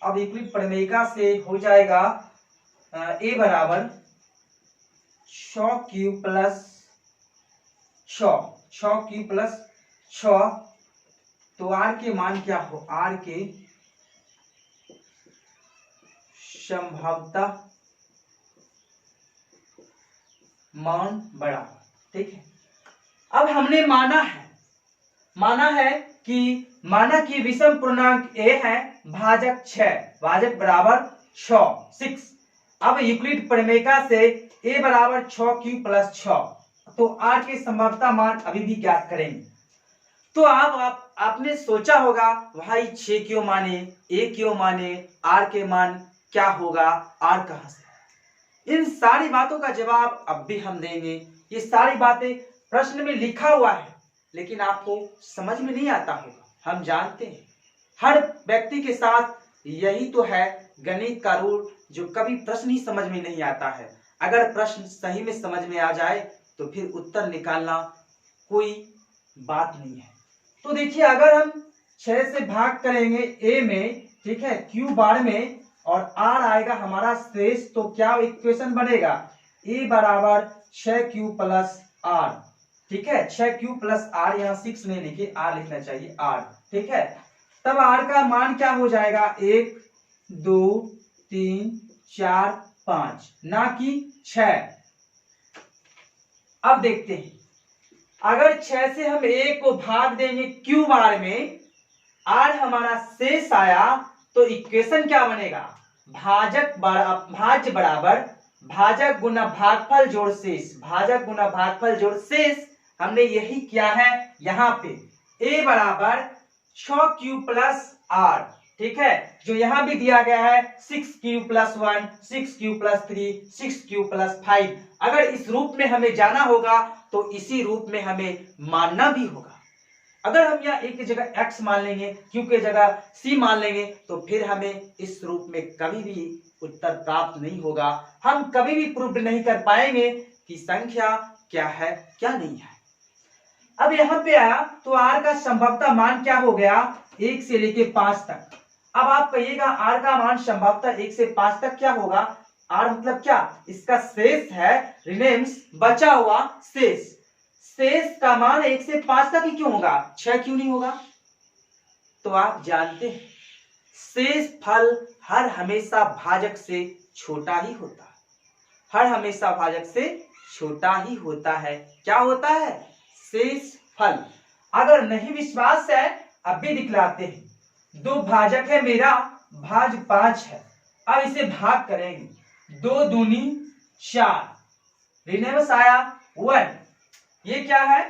Speaker 1: अब यूक्लिड प्रमेयिका से हो जाएगा a बराबर 6 क्यूब प्लस 6 तो r के मान क्या हो, r के संभाव्यता मान बड़ा, ठीक है। अब हमने माना कि विषम पूर्णांक a है, भाजक 6, भाजक बराबर 6। अब यूक्लिड प्रमेयिका से a बराबर 6 क्यूब प्लस 6, तो r के संभाव्यता मान अभी भी ज्ञात करेंगे। तो आपने सोचा होगा भाई 6 क्यों माने, a क्यों माने, r के मान क्या होगा, r कहां से। इन सारी बातों का जवाब अब भी हम देंगे। ये सारी बातें प्रश्न में लिखा हुआ है, लेकिन आपको समझ में नहीं आता होगा, हम जानते हैं। हर व्यक्ति के साथ यही तो है गणित का रूल, जो कभी प्रश्न ही समझ में नहीं आता है। अगर प्रश्न सही में समझ में आ जाए तो फिर उत्तर निकालना कोई बात नहीं है। तो देखिए, अगर हम 6 से भाग करेंगे a में, ठीक है, q बार में, और r आएगा हमारा शेष, तो क्या इक्वेशन बनेगा, a बराबर 6q प्लस r, ठीक है। 6q प्लस r, यहाँ 6 नहीं लिखे, r लिखना चाहिए, r, ठीक है। तब r का मान क्या हो जाएगा, 1 2 3 4 5, ना कि 6। अब देखते हैं, अगर 6 से हम a को भाग देंगे q बार में, r हमारा शेष आया, तो इक्वेशन क्या बनेगा, भाज्य बराबर भाजक गुना भागफल जोड़ शेष, भाजक गुना भागफल जोड़ शेष। हमने यही किया है यहाँ पे। a बराबर 6q प्लस r, ठीक है, जो यहाँ भी दिया गया है 6q plus 1, 6q plus 3, 6q plus 5। अगर इस रूप में हमें जाना होगा तो इसी रूप में हमें मानना भी होगा। अगर हम यहाँ a की जगह x मान लेंगे, q की जगह c मान लेंगे, तो फिर हमें इस रूप में कभी भी उत्तर प्राप्त नहीं होगा। हम कभी भी प्रूव नहीं कर पाएंगे कि संख्या क्या है क्या नहीं है। अब यहाँ पे आया तो r का संभाव्यता मान क्या हो गया, 1 से लेके 5 तक। अब आप कहिएगा r का मान संभाव्यता 1 से 5 तक क्या होगा, r मतलब क्या, इसका शेष है, रिमेन्स बचा हुआ शेष। शेष का मान 1 से 5 तक ही क्यों होगा, 6 क्यों नहीं होगा। तो आप जानते हैं शेष फल हर हमेशा भाजक से छोटा ही होता है, हर हमेशा भाजक से छोटा ही होता है। क्या होता है, शेष फल। अगर नहीं विश्वास है, अब भी दिखलाते हैं। 2 भाजक है मेरा, भाज 5 है। अब इसे भाग करेंगे, 2 दूनी 4, ऋणांश आया 1। ये क्या है,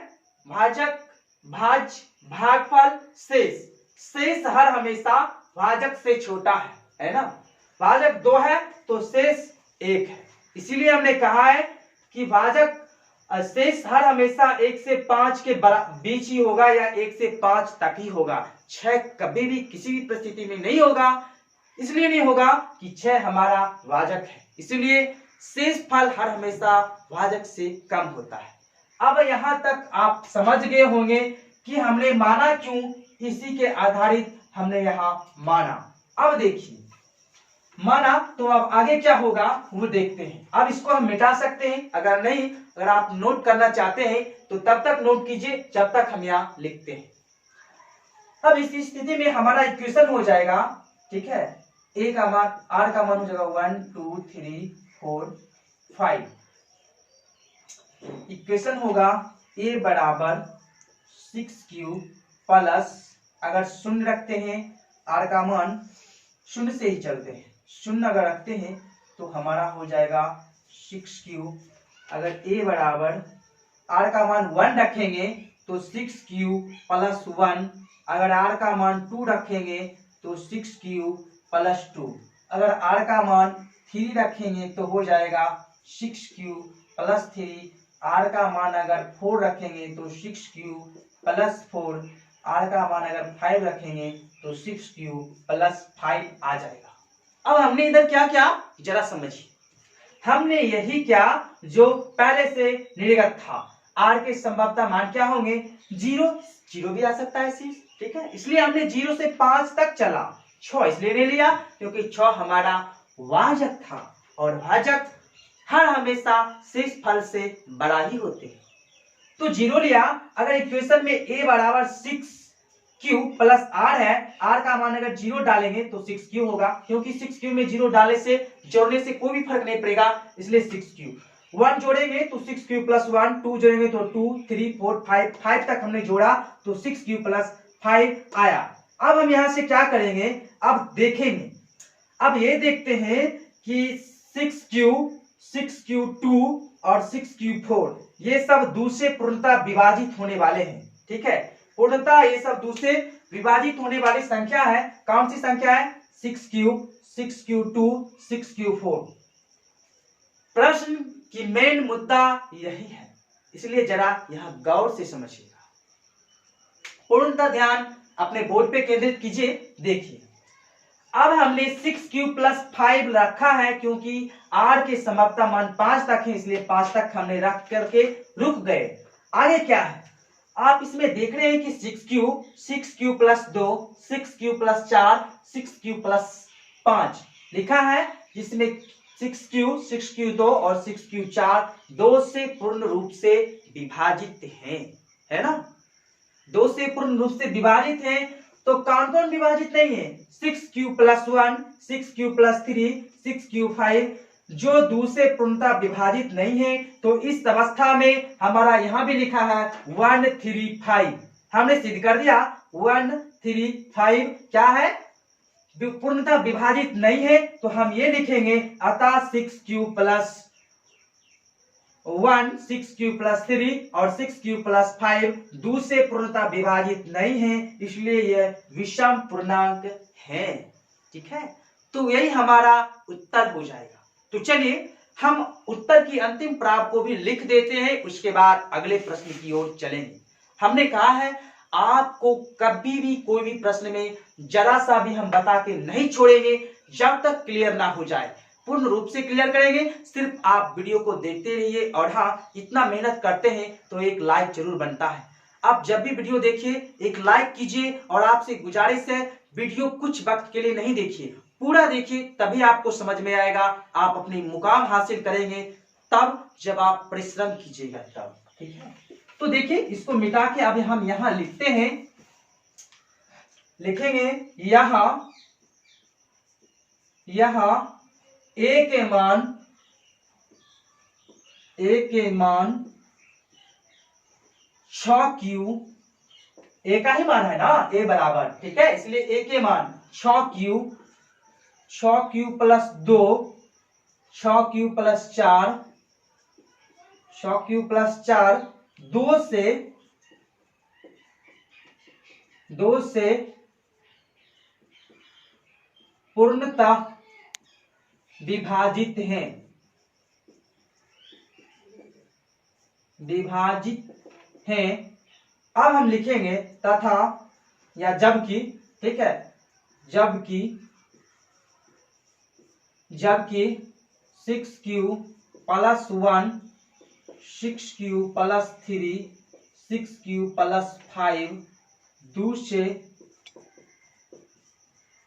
Speaker 1: भाजक भागफल शेष। शेष हर हमेशा भाजक से छोटा है ना। भाजक 2 है तो शेष 1 है। इसीलिए हमने कहा है कि भाजक शेष हर हमेशा 1 से 5 के बीच ही होगा, या 1 से 5 तक ही होगा। 6 कभी भी किसी भी परिस्थिति में नहीं होगा। इसलिए नहीं होगा कि 6 हमारा भाजक है, इसलिए शेष फल हर हमेशा भाजक से कम होता है। अब यहाँ तक आप समझ गए होंगे कि हमने माना क्यों, इसी के आधारित हमने यहाँ माना। अब देखिए, माना तो अब आगे क्या होगा वो देखते हैं। अब इसको हम मिटा सकते हैं, अगर आप नोट करना चाहते हैं तो तब तक नोट कीजिए जब तक हम यहाँ लिखते हैं। अब इस स्थिति में हमारा इक्वेशन हो जाएगा, ठीक है, a का मान, r का मान हो जाएगा 1 2 3 4 5। इक्वेशन होगा a बराबर 6q प्लस, अगर शून्य रखते हैं, r का मान शून्य से ही चलते हैं, शून्य अगर रखते हैं तो हमारा हो जाएगा 6q। अगर a बराबर r का मान 1 रखेंगे तो 6q प्लस 1। अगर r का मान 2 रखेंगे तो 6q प्लस 2। अगर r का मान 3 रखेंगे तो हो जाएगा 6q प्लस 3। r का मान अगर 4 रखेंगे तो 6q प्लस 4, r का मान अगर 5 रखेंगे तो 6q प्लस 5 आ जाएगा। अब हमने इधर क्या किया जरा समझिए, हमने यही क्या जो पहले से निर्गत था, r के संभाव्यता मान क्या होंगे 0, 0 भी आ सकता है सी, ठीक है, इसलिए हमने 0 से 5 तक चला, 6 इसलिए ले लिया क्योंकि 6 हमारा वाजक था और भाजक हर हमेशा शेष फल से बड़ा ही होते हैं, तो 0 लिया। अगर इक्वेशन में a बराबर 6q प्लस r है, r का मान अगर 0 डालेंगे तो 6q होगा, क्योंकि 6q में 0 डालने से जोड़ने से कोई भी फर्क नहीं पड़ेगा, इसलिए 6q। 1 जोड़ेंगे तो 6q प्लस 1, 2 जोड़ेंगे तो 2, 3, 4, 5 तक हमने जोड़ा तो 6q प्लस 5 आया। अब हम यहां से क्या करेंगे, अब देखेंगे, अब ये देखते हैं कि 6q2 और 6q4 ये सब दूसरे पूर्णतः विभाजित होने वाले हैं, ठीक है, पूर्णतः ये सब दूसरे विभाजित होने वाली संख्या है। कौन सी संख्या है 6q, 6q2, 6q4। प्रश्न की मेन मुद्दा यही है, इसलिए जरा यह गौर से समझिएगा, पूर्णतः ध्यान अपने बोर्ड पे केंद्रित कीजिए। देखिए अब हमने 6q प्लस 5 रखा है क्योंकि r के संभाव्यता मान 5 तक है, इसलिए 5 तक हमने रख करके रुक गए। आगे क्या है, आप इसमें देख रहे हैं कि 6q plus 2, 6q plus 4, 6q plus 5 लिखा है, जिसमें 6q2 और 6q4 2 से पूर्ण रूप से विभाजित हैं, है ना, 2 से पूर्ण रूप से विभाजित हैं। तो कौन कौन विभाजित नहीं है, 6q plus 1, 6q plus 3, 6q5 जो दूसरे पूर्णतः विभाजित नहीं है, तो इस अवस्था में हमारा यहां भी लिखा है 1, 3, 5, हमने सिद्ध कर दिया 1, 3, 5 क्या है पूर्णतः विभाजित नहीं है, तो हम ये लिखेंगे अतः 6q प्लस 1, 6q प्लस 3 और 6q प्लस 5 दूसरे पूर्णतः विभाजित नहीं है, इसलिए यह विषम पूर्णांक है, ठीक है, तो यही हमारा उत्तर हो जाएगा। तो चलिए हम उत्तर की अंतिम प्राप्त को भी लिख देते हैं, उसके बाद अगले प्रश्न की ओर चलेंगे। हमने कहा है आपको कभी भी कोई भी प्रश्न में जरा सा भी हम बता के नहीं छोड़ेंगे जब तक क्लियर ना हो जाए, पूर्ण रूप से क्लियर करेंगे। सिर्फ आप वीडियो को देखते रहिए, और हाँ इतना मेहनत करते हैं तो एक लाइक जरूर बनता है। आप जब भी वीडियो देखिए एक लाइक कीजिए, और आपसे गुजारिश है वीडियो कुछ वक्त के लिए नहीं देखिए, पूरा देखिए, तभी आपको समझ में आएगा, आप अपनी मुकाम हासिल करेंगे तब जब आप परिश्रम कीजिएगा तब, ठीक है। तो देखिए इसको मिटा के अभी हम यहां लिखते हैं, लिखेंगे यहां a के मान 6q, a का ही मान है ना, a बराबर, ठीक है, इसलिए a के मान 6q plus 2, 6q plus 4, 6q plus 4 2 से पूर्णतः विभाजित हैं। अब हम लिखेंगे तथा या जबकि, ठीक है, जबकि 6q plus 1, 6q plus 3, 6q plus 5 2 से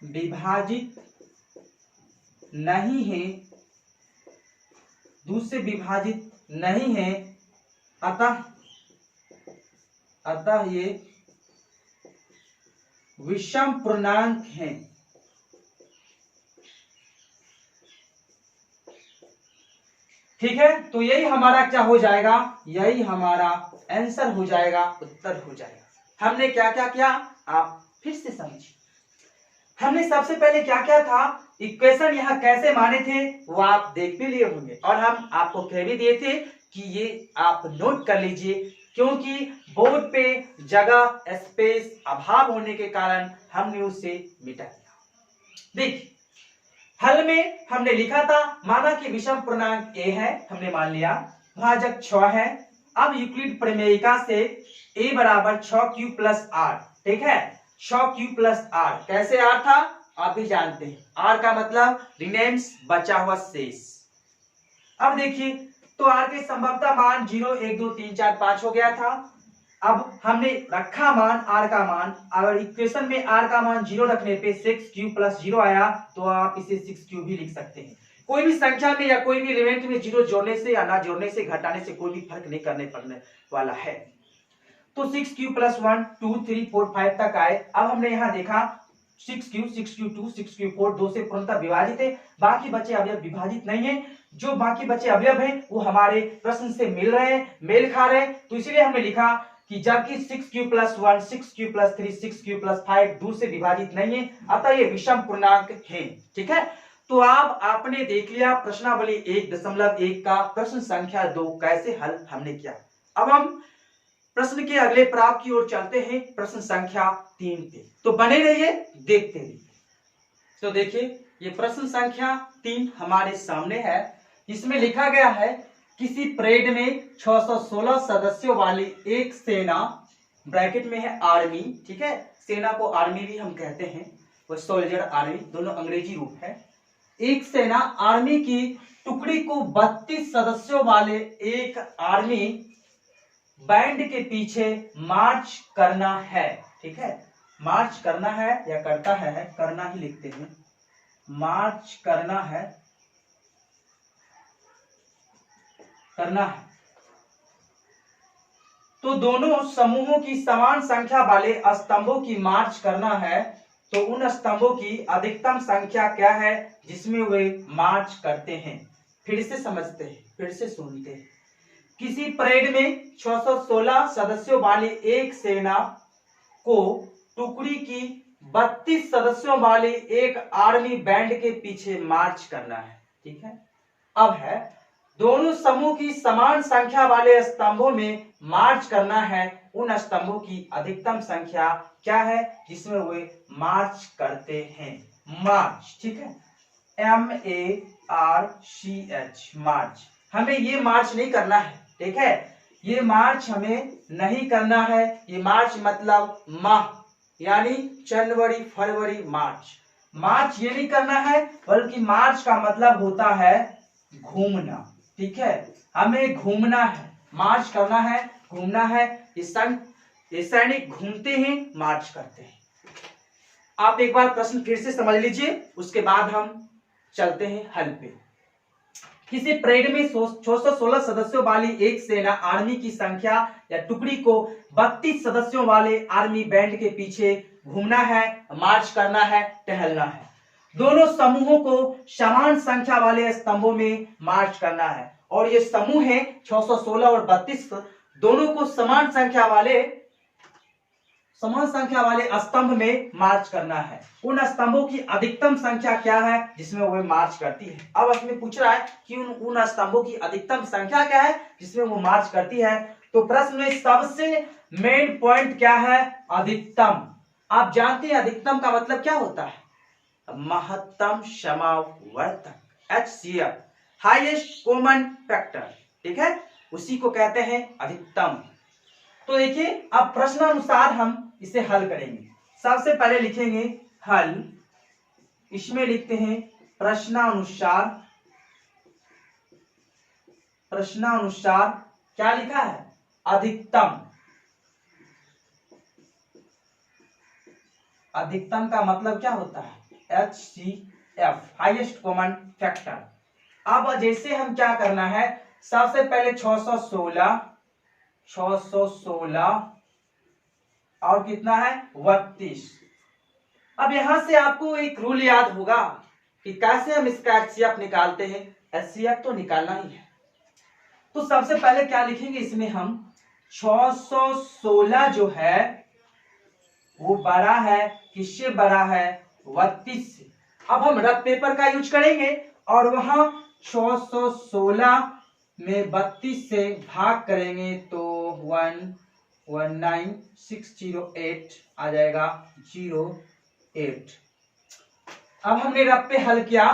Speaker 1: विभाजित नहीं है, 2 से विभाजित नहीं है, अतः ये विषम पूर्णांक हैं। ठीक है, तो यही हमारा क्या हो जाएगा, यही हमारा आंसर हो जाएगा, उत्तर हो जाएगा। हमने क्या क्या किया आप फिर से समझिए। हमने सबसे पहले क्या क्या था, इक्वेशन यहाँ कैसे माने थे वो आप देख भी लिए होंगे, और हम आपको कह भी दिए थे कि ये आप नोट कर लीजिए, क्योंकि बोर्ड पे जगह स्पेस अभाव होने के कारण हमने उसे मिटा दिया। देखिए हल में हमने लिखा था, माना कि विषम पूर्णांक a है, हमने मान लिया, भाजक 6 है, अब यूक्लिड प्रमेयिका से a बराबर 6q प्लस आर, ठीक है, 6q प्लस आर। कैसे आर था आप भी जानते हैं, आर का मतलब रिमेन्स, बचा हुआ शेष। अब देखिए तो आर के संभवतः मान 0 1 2 3 4 5 हो गया था। अब हमने रखा मान आर का मान, अगर इक्वेशन में आर का मान 0 रखने पे 6q प्लस 0 आया तो आप इसे 6q भी लिख सकते हैं। कोई भी संख्या में या कोई भी एलिमेंट में 0 जोड़ने से या ना जोड़ने से, घटाने से कोई भी फर्क नहीं करने पड़ने वाला है। तो 6q प्लस 1 2 3 4 5 तक आए। अब हमने यहाँ देखा 6q 6q 2 6q 4 2 से पूर्णतः विभाजित है, बाकी बचे अवयव विभाजित नहीं है। जो बाकी बचे अवयव हैं वो हमारे प्रश्न से मिल रहे हैं, मेल खा रहे हैं, तो इसलिए हमने लिखा कि जबकि 6q plus 1 6q plus 3 6q plus 5 2 से विभाजित नहीं है, अतः ये विषम पूर्णांक है। ठीक है, तो आप आपने देख लिया प्रश्नावली 1.1 का प्रश्न संख्या 2 कैसे हल हमने किया। अब हम प्रश्न के अगले पड़ाव की ओर चलते हैं, प्रश्न संख्या 3 पे। तो बने रहिए, देखते रहिए। तो देखिए ये प्रश्न संख्या 3 हमारे सामने है। इसमें लिखा गया है किसी परेड में 616 सदस्यों वाली एक सेना, ब्रैकेट में है आर्मी, ठीक है, सेना को आर्मी भी हम कहते हैं, वो सोल्जर आर्मी दोनों अंग्रेजी रूप है। एक सेना आर्मी की टुकड़ी को 32 सदस्यों वाले एक आर्मी बैंड के पीछे मार्च करना है। ठीक है, मार्च करना है या करता है, करना ही लिखते हैं, मार्च करना है, करना है। तो दोनों समूहों की समान संख्या वाले स्तंभों की मार्च करना है, तो उन स्तंभों की अधिकतम संख्या क्या है जिसमें वे मार्च करते हैं। फिर से समझते हैं, फिर से सुनते हैं। किसी परेड में 616 सदस्यों वाली एक सेना को टुकड़ी की 32 सदस्यों वाले एक आर्मी बैंड के पीछे मार्च करना है। ठीक है, अब है दोनों समूह की समान संख्या वाले स्तंभों में मार्च करना है, उन स्तंभों की अधिकतम संख्या क्या है जिसमें वे मार्च करते हैं। मार्च, ठीक है, MARCH, मार्च। हमें ये मार्च नहीं करना है, ठीक है, ये मार्च हमें नहीं करना है। ये मार्च मतलब माह, यानी जनवरी फरवरी मार्च। मार्च ये नहीं करना है, बल्कि मार्च का मतलब होता है घूमना। ठीक है, हमें घूमना है, मार्च करना है, घूमना है। ये सैनिक घूमते हैं, मार्च करते हैं। आप एक बार प्रश्न फिर से समझ लीजिए, उसके बाद हम चलते हैं हल पे। किसी परेड में 616 सदस्यों वाली एक सेना आर्मी की संख्या या टुकड़ी को 32 सदस्यों वाले आर्मी बैंड के पीछे घूमना है, मार्च करना है, टहलना है। दोनों समूहों को समान संख्या वाले स्तंभों में मार्च करना है, और ये समूह है 616 और 32, दोनों को समान संख्या वाले स्तंभ में मार्च करना है। उन स्तंभों की अधिकतम संख्या क्या है जिसमें वह मार्च करती है। अब इसमें पूछ रहा है कि उन स्तंभों की अधिकतम संख्या क्या है जिसमें वो मार्च करती है। तो प्रश्न में सबसे मेन पॉइंट क्या है, अधिकतम। आप जानते हैं अधिकतम का मतलब क्या होता है, महत्तम समावर्तक, HCF, हाईएस्ट कॉमन फैक्टर। ठीक है, उसी को कहते हैं अधिकतम। तो देखिए अब प्रश्नानुसार हम इसे हल करेंगे। सबसे पहले लिखेंगे हल, इसमें लिखते हैं प्रश्नानुसार। प्रश्नानुसार क्या लिखा है, अधिकतम। अधिकतम का मतलब क्या होता है, HCF, हाईएस्ट कॉमन फैक्टर। अब जैसे हम क्या करना है, सबसे पहले 616 और कितना है 32। अब यहां से आपको एक रूल याद होगा कि कैसे हम इसका HCF निकालते हैं। HCF तो निकालना ही है, तो सबसे पहले क्या लिखेंगे इसमें हम 616 जो है वो बड़ा है, किससे बड़ा है, 32 से। अब हम रफ पेपर का यूज करेंगे और वहां 616 में 32 से भाग करेंगे तो 119608 आ जाएगा 08। अब हमने रफ पे हल किया,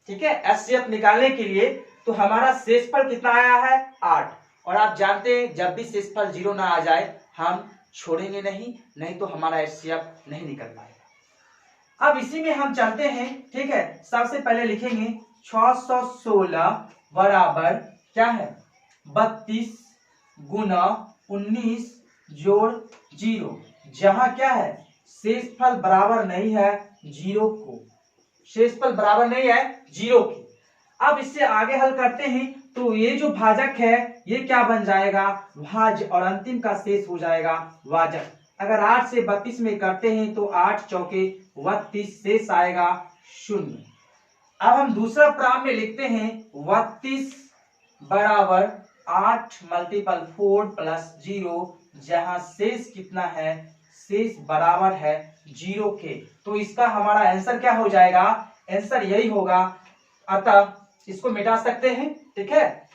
Speaker 1: ठीक है, HCF निकालने के लिए। तो हमारा शेषफल कितना आया है 8, और आप जानते हैं जब भी शेषफल 0 ना आ जाए हम छोड़ेंगे नहीं, नहीं तो हमारा HCF नहीं निकल पाएगा। अब इसी में हम चलते हैं, ठीक है। सबसे पहले लिखेंगे 616 बराबर क्या है 32 गुना 19 जोड़ 0, जहां क्या है शेषफल बराबर नहीं है 0 को, शेषफल बराबर नहीं है 0 की। अब इससे आगे हल करते हैं तो ये जो भाजक है ये क्या बन जाएगा भाज्य, और अंतिम का शेष हो जाएगा वाजक। अगर 8 से 32 में करते हैं तो 8 चौके 32, शेष आएगा 0। अब हम दूसरा प्राम में लिखते हैं 32 बराबर 8 मल्टीपल 4 प्लस 0, जहां शेष कितना है शेष बराबर है 0 के। तो इसका हमारा आंसर क्या हो जाएगा, आंसर यही होगा। अतः इसको मिटा सकते हैं, ठीक है।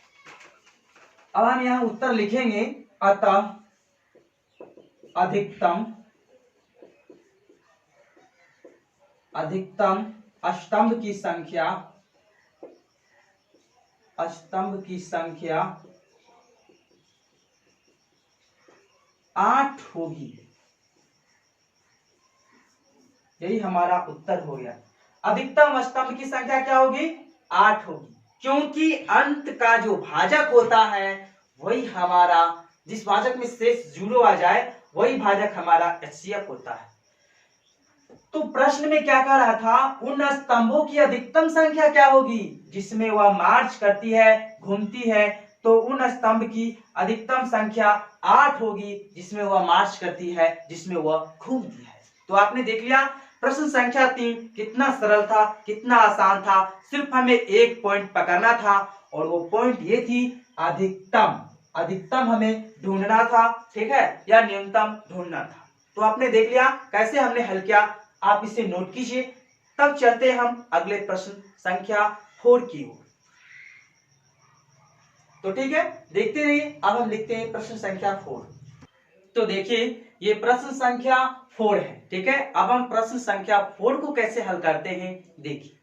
Speaker 1: अब हम यहां उत्तर लिखेंगे, अतः अधिकतम अष्टंभ की संख्या 8 होगी। यही हमारा उत्तर हो गया। अधिकतम अष्टंभ की संख्या क्या होगी 8 होगी, क्योंकि अंत का जो भाजक होता है वही हमारा, जिस भाजक में शेष 0 आ जाए वही भाजक हमारा HCF होता है। तो प्रश्न में क्या कह रहा था, उन स्तंभों की अधिकतम संख्या क्या होगी जिसमें वह मार्च करती है, घूमती है। तो उन स्तंभ की अधिकतम संख्या 8 होगी जिसमें वह मार्च करती है, जिसमें वह घूमती है। तो आपने देख लिया प्रश्न संख्या 3 कितना सरल था, कितना आसान था। सिर्फ हमें एक पॉइंट पकड़ना था और वो पॉइंट ये थी अधिकतम हमें ढूंढना था, ठीक है, या न्यूनतम ढूंढना था। तो आपने देख लिया कैसे हमने हल किया, आप इसे नोट कीजिए। तब चलते हम अगले प्रश्न संख्या 4 की ओर। तो ठीक है, देखते रहिए। अब हम लिखते हैं प्रश्न संख्या 4। तो देखिए ये प्रश्न संख्या 4 है, ठीक है। अब हम प्रश्न संख्या 4 को कैसे हल करते हैं देखिए।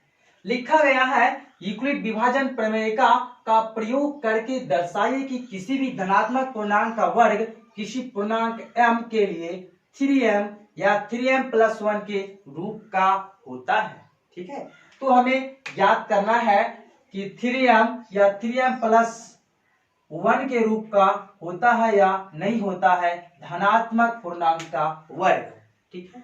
Speaker 1: लिखा गया है यूक्लिड विभाजन प्रमेय का प्रयोग करके दर्शाइए कि किसी भी धनात्मक पूर्णांक का वर्ग किसी पूर्णांक m के लिए 3m या 3m+1 के रूप का होता है, ठीक है। तो हमें ज्ञात करना है कि 3m या 3m+1 के रूप का होता है या नहीं होता है धनात्मक पूर्णांक का वर्ग, ठीक है।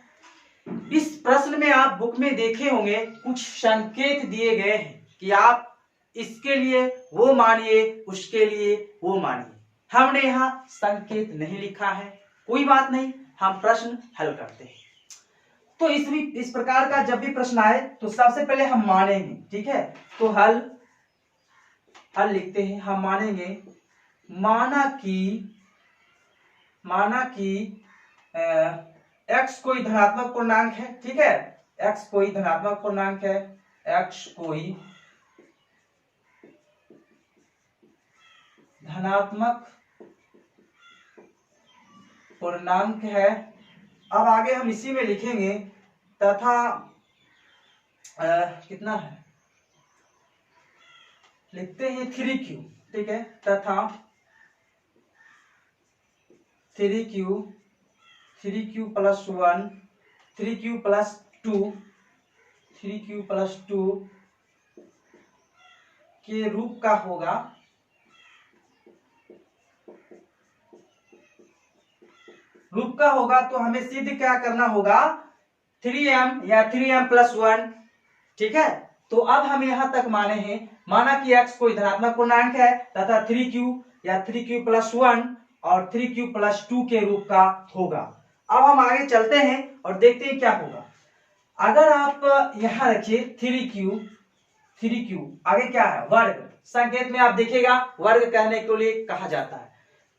Speaker 1: इस प्रश्न में आप बुक में देखे होंगे कुछ संकेत दिए गए हैं कि आप इसके लिए वो मानिए, उसके लिए वो मानिए। हमने यहाँ संकेत नहीं लिखा है, कोई बात नहीं, हम प्रश्न हल करते हैं। तो इस प्रकार का जब भी प्रश्न आए तो सबसे पहले हम मानेंगे, ठीक है। तो हल लिखते हैं, हम मानेंगे माना कि x कोई धनात्मक पूर्णांक है, ठीक है। x कोई धनात्मक पूर्णांक है, x कोई धनात्मक पूर्णांक है। अब आगे हम इसी में लिखेंगे तथा कितना है लिखते हैं 3q, ठीक है, तथा 3q + 1 3q + 2 के रूप का होगा। तो हमें सिद्ध क्या करना होगा 3m या 3m+1, ठीक है। तो अब हम यहां तक माने हैं, माना कि x कोई धनात्मक पूर्णांक है तथा 3q या 3q + 1 और 3q + 2 के रूप का होगा। अब हम आगे चलते हैं और देखते हैं क्या होगा। अगर आप यहां रखिए 3q आगे क्या है वर्ग, संकेत में आप देखिएगा वर्ग कहने के लिए कहा जाता है।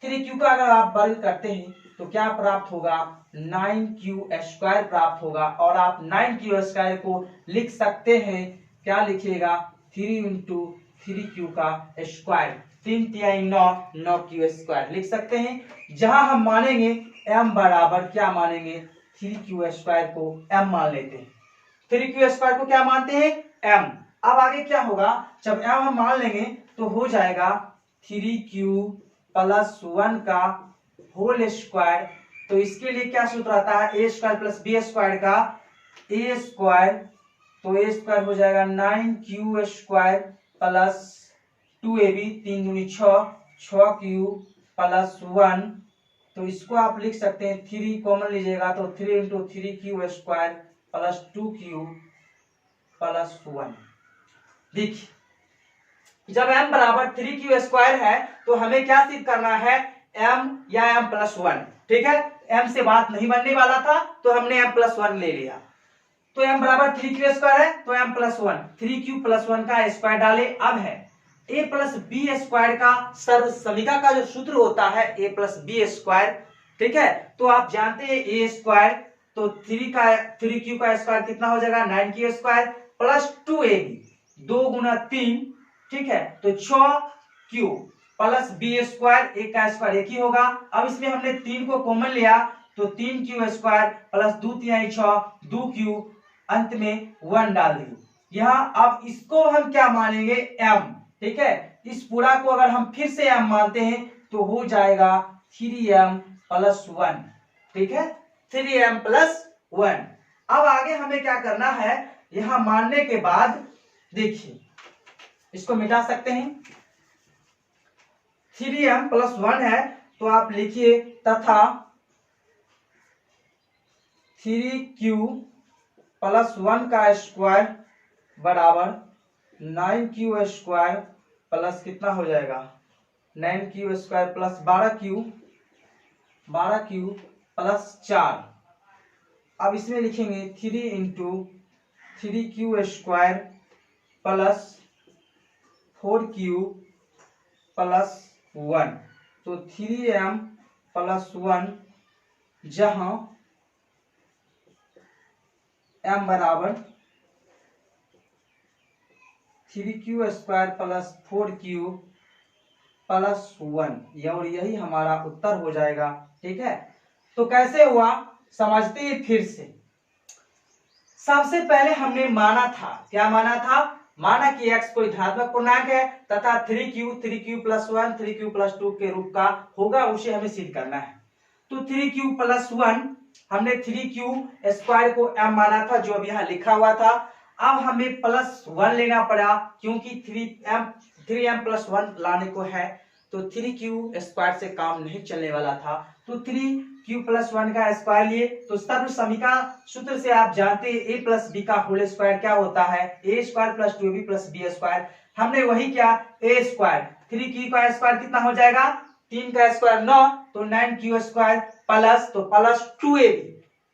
Speaker 1: 3q का अगर आप वर्ग करते हैं तो क्या प्राप्त होगा 9q² प्राप्त होगा। और आप 9q² को लिख सकते हैं, क्या लिखिएगा 3 × 3q का स्क्वायर, 3 × 9 9q² लिख सकते हैं। जहां हम मानेंगे m बराबर क्या मानेंगे 3q² को m मान लेते हैं। 3q² को क्या मानते हैं m। अब आगे क्या होगा, जब m हम मान लेंगे तो हो जाएगा 3q प्लस 1 का होल स्क्वायर। तो इसके लिए क्या सूत्र आता है, ए स्क्वायर प्लस बी स्क्वायर का ए स्क्वायर, तो ए स्क्वायर हो जाएगा 9q स्क्वायर प्लस 2ab, 3 दूनी 6q प्लस 1। तो इसको आप लिख सकते हैं 3 कॉमन लीजिएगा तो 3 into 3q square plus 2q plus 1। देखिए जब m बराबर 3q स्क्वायर है तो हमें क्या सिद्ध करना है, m या m प्लस 1। ठीक है, m से बात नहीं बनने वाला था तो हमने m प्लस 1 ले लिया। तो m बराबर 3q स्क्वायर है तो m प्लस 1, 3q प्लस 1 का स्क्वायर डाले। अब है a प्लस बी स्क्वायर का सर्वसमीका का जो सूत्र होता है a प्लस बी स्क्वायर। ठीक है, तो आप जानते हैं a स्क्वायर, तो 3q का स्क्वायर कितना हो जाएगा 9q स्क्वायर प्लस 2ab, 2 गुना 3। ठीक है, तो 6q प्लस बी स्क्वायर, एक का स्क्वायर एक ही होगा। अब इसमें हमने 3 को कॉमन लिया तो 3q स्क्वायर प्लस 2 3 6, 2q, अंत में 1 डाल दिए यहाँ। अब इसको हम क्या मानेंगे, m। ठीक है, इस पूरा को अगर हम फिर से m मानते हैं तो हो जाएगा 3m प्लस 1। ठीक है, 3m प्लस 1। अब आगे हमें क्या करना है, यहां मानने के बाद देखिए इसको मिटा सकते हैं। 3m प्लस 1 है तो आप लिखिए तथा 3q प्लस 1 का स्क्वायर बराबर 9q स्क्वायर प्लस कितना हो जाएगा 9q square plus 12q plus 4। अब इसमें लिखेंगे 3 into 3q square plus 4q plus 1। तो 3m प्लस 1 जहां m बराबर 3q square plus 4q plus 1, और यही हमारा उत्तर हो जाएगा। ठीक है, तो कैसे हुआ समझते हैं फिर से। सबसे पहले हमने माना था, क्या माना था, माना कि x कोई धनात्मक पूर्णांक है तथा 3q प्लस 1 3q प्लस 2 के रूप का होगा, उसे हमें सिद्ध करना है। तो 3q प्लस 1 हमने 3q स्क्वायर को m माना था जो अब यहाँ लिखा हुआ था। अब हमें प्लस 1 लेना पड़ा क्योंकि 3m प्लस 1 लाने को है, तो 3q स्क्वायर से काम नहीं चलने वाला था। तो 3q प्लस 1 का स्क्वायर लिए। तो सर्वसमीका सूत्र से आप जानते हैं a प्लस बी का होल स्क्वायर क्या होता है, a square plus 2b plus B square. हमने वही किया, a स्क्वायर 3q का स्क्वायर कितना हो जाएगा, 3 का स्क्वायर 9, तो 9q स्क्वायर प्लस, तो प्लस 2ab,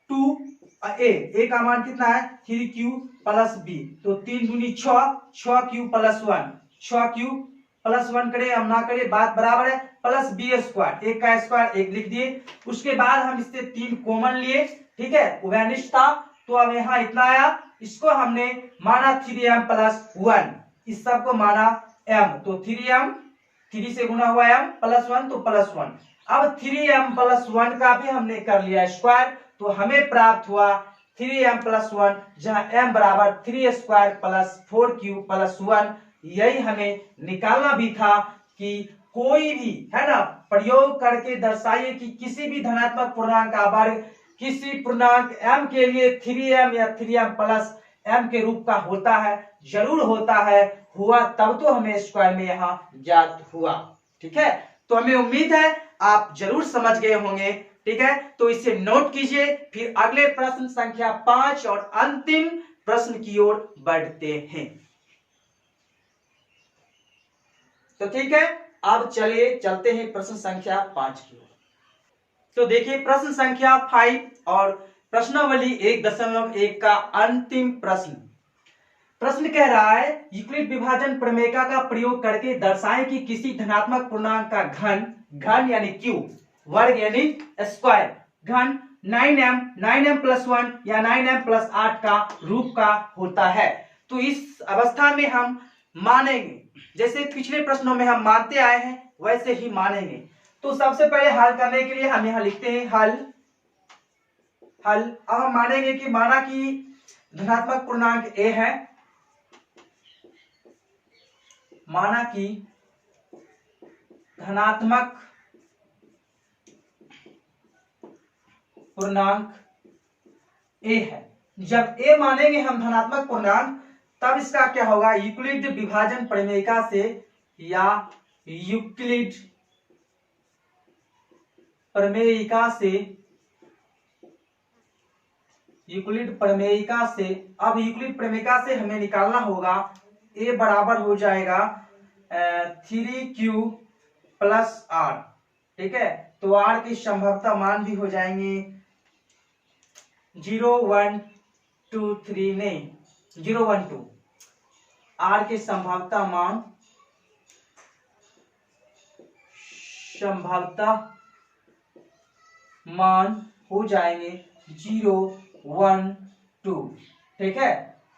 Speaker 1: 2a का मान कितना है 3q प्लस b, तो 3 दूनी 6, 6q प्लस 1, 6q प्लस 1 करे हम ना करे बात बराबर है, प्लस बी स्क्वायर, एक का स्क्वायर एक लिख दिए। उसके बाद हम इससे 3 कॉमन लिए। ठीक है, उभयनिष्ठ था तो अब यहाँ इतना आया, इसको हमने माना 3m प्लस 1, इस सब को माना m, तो 3m 3 से गुना हुआ m प्लस 1 तो प्लस 1। अब 3m प्लस 1 का भी हमने कर लिया स्क्वायर, तो हमें प्राप्त हुआ 3m प्लस 1 जहां m बराबर 3 स्क्वायर प्लस 4q प्लस 1। यही हमें निकालना भी था कि कोई भी है ना प्रयोग करके दर्शाइए कि किसी भी धनात्मक पूर्णांक का वर्ग किसी पूर्णांक m के लिए 3m या 3m प्लस m के रूप का होता है, जरूर होता है, हुआ तब तो हमें स्क्वायर में यहाँ ज्ञात हुआ। ठीक है, तो हमें उम्मीद है आप जरूर समझ गए होंगे। ठीक है, तो इसे नोट कीजिए, फिर अगले प्रश्न संख्या 5 और अंतिम प्रश्न की ओर बढ़ते हैं। तो ठीक है, अब चलिए चलते हैं प्रश्न संख्या 5 की ओर। तो देखिए प्रश्न संख्या 5 और प्रश्नावली 1.1 का अंतिम प्रश्न। प्रश्न कह रहा है यूक्लिड विभाजन प्रमेयिका का प्रयोग करके दर्शाएं कि किसी धनात्मक पूर्णांक का घन यानी क्यूब, वर्ग यानी स्क्वायर, घन 9m प्लस 1 या 9m प्लस 8 का रूप का होता है। तो इस अवस्था में हम मानेंगे, जैसे पिछले प्रश्नों में हम मानते आए हैं वैसे ही मानेंगे। तो सबसे पहले हल करने के लिए हम यहाँ लिखते हैं हल। अब हम मानेंगे कि माना कि धनात्मक पूर्णांक a है, माना कि धनात्मक पूर्णांक ए है। जब ए मानेंगे हम धनात्मक पूर्णांक, तब इसका क्या होगा, यूक्लिड विभाजन प्रमेयिका से या यूक्लिड प्रमेयिका से, यूक्लिड प्रमेयिका से, अब यूक्लिड प्रमेयिका से हमें निकालना होगा ए बराबर हो जाएगा 3q प्लस आर। ठीक है, तो आर की संभाव्यता मान भी हो जाएंगे 0 1 2 3 नहीं 0 1 2। आर के संभाव्यता मान हो जाएंगे 0 1 2। ठीक है,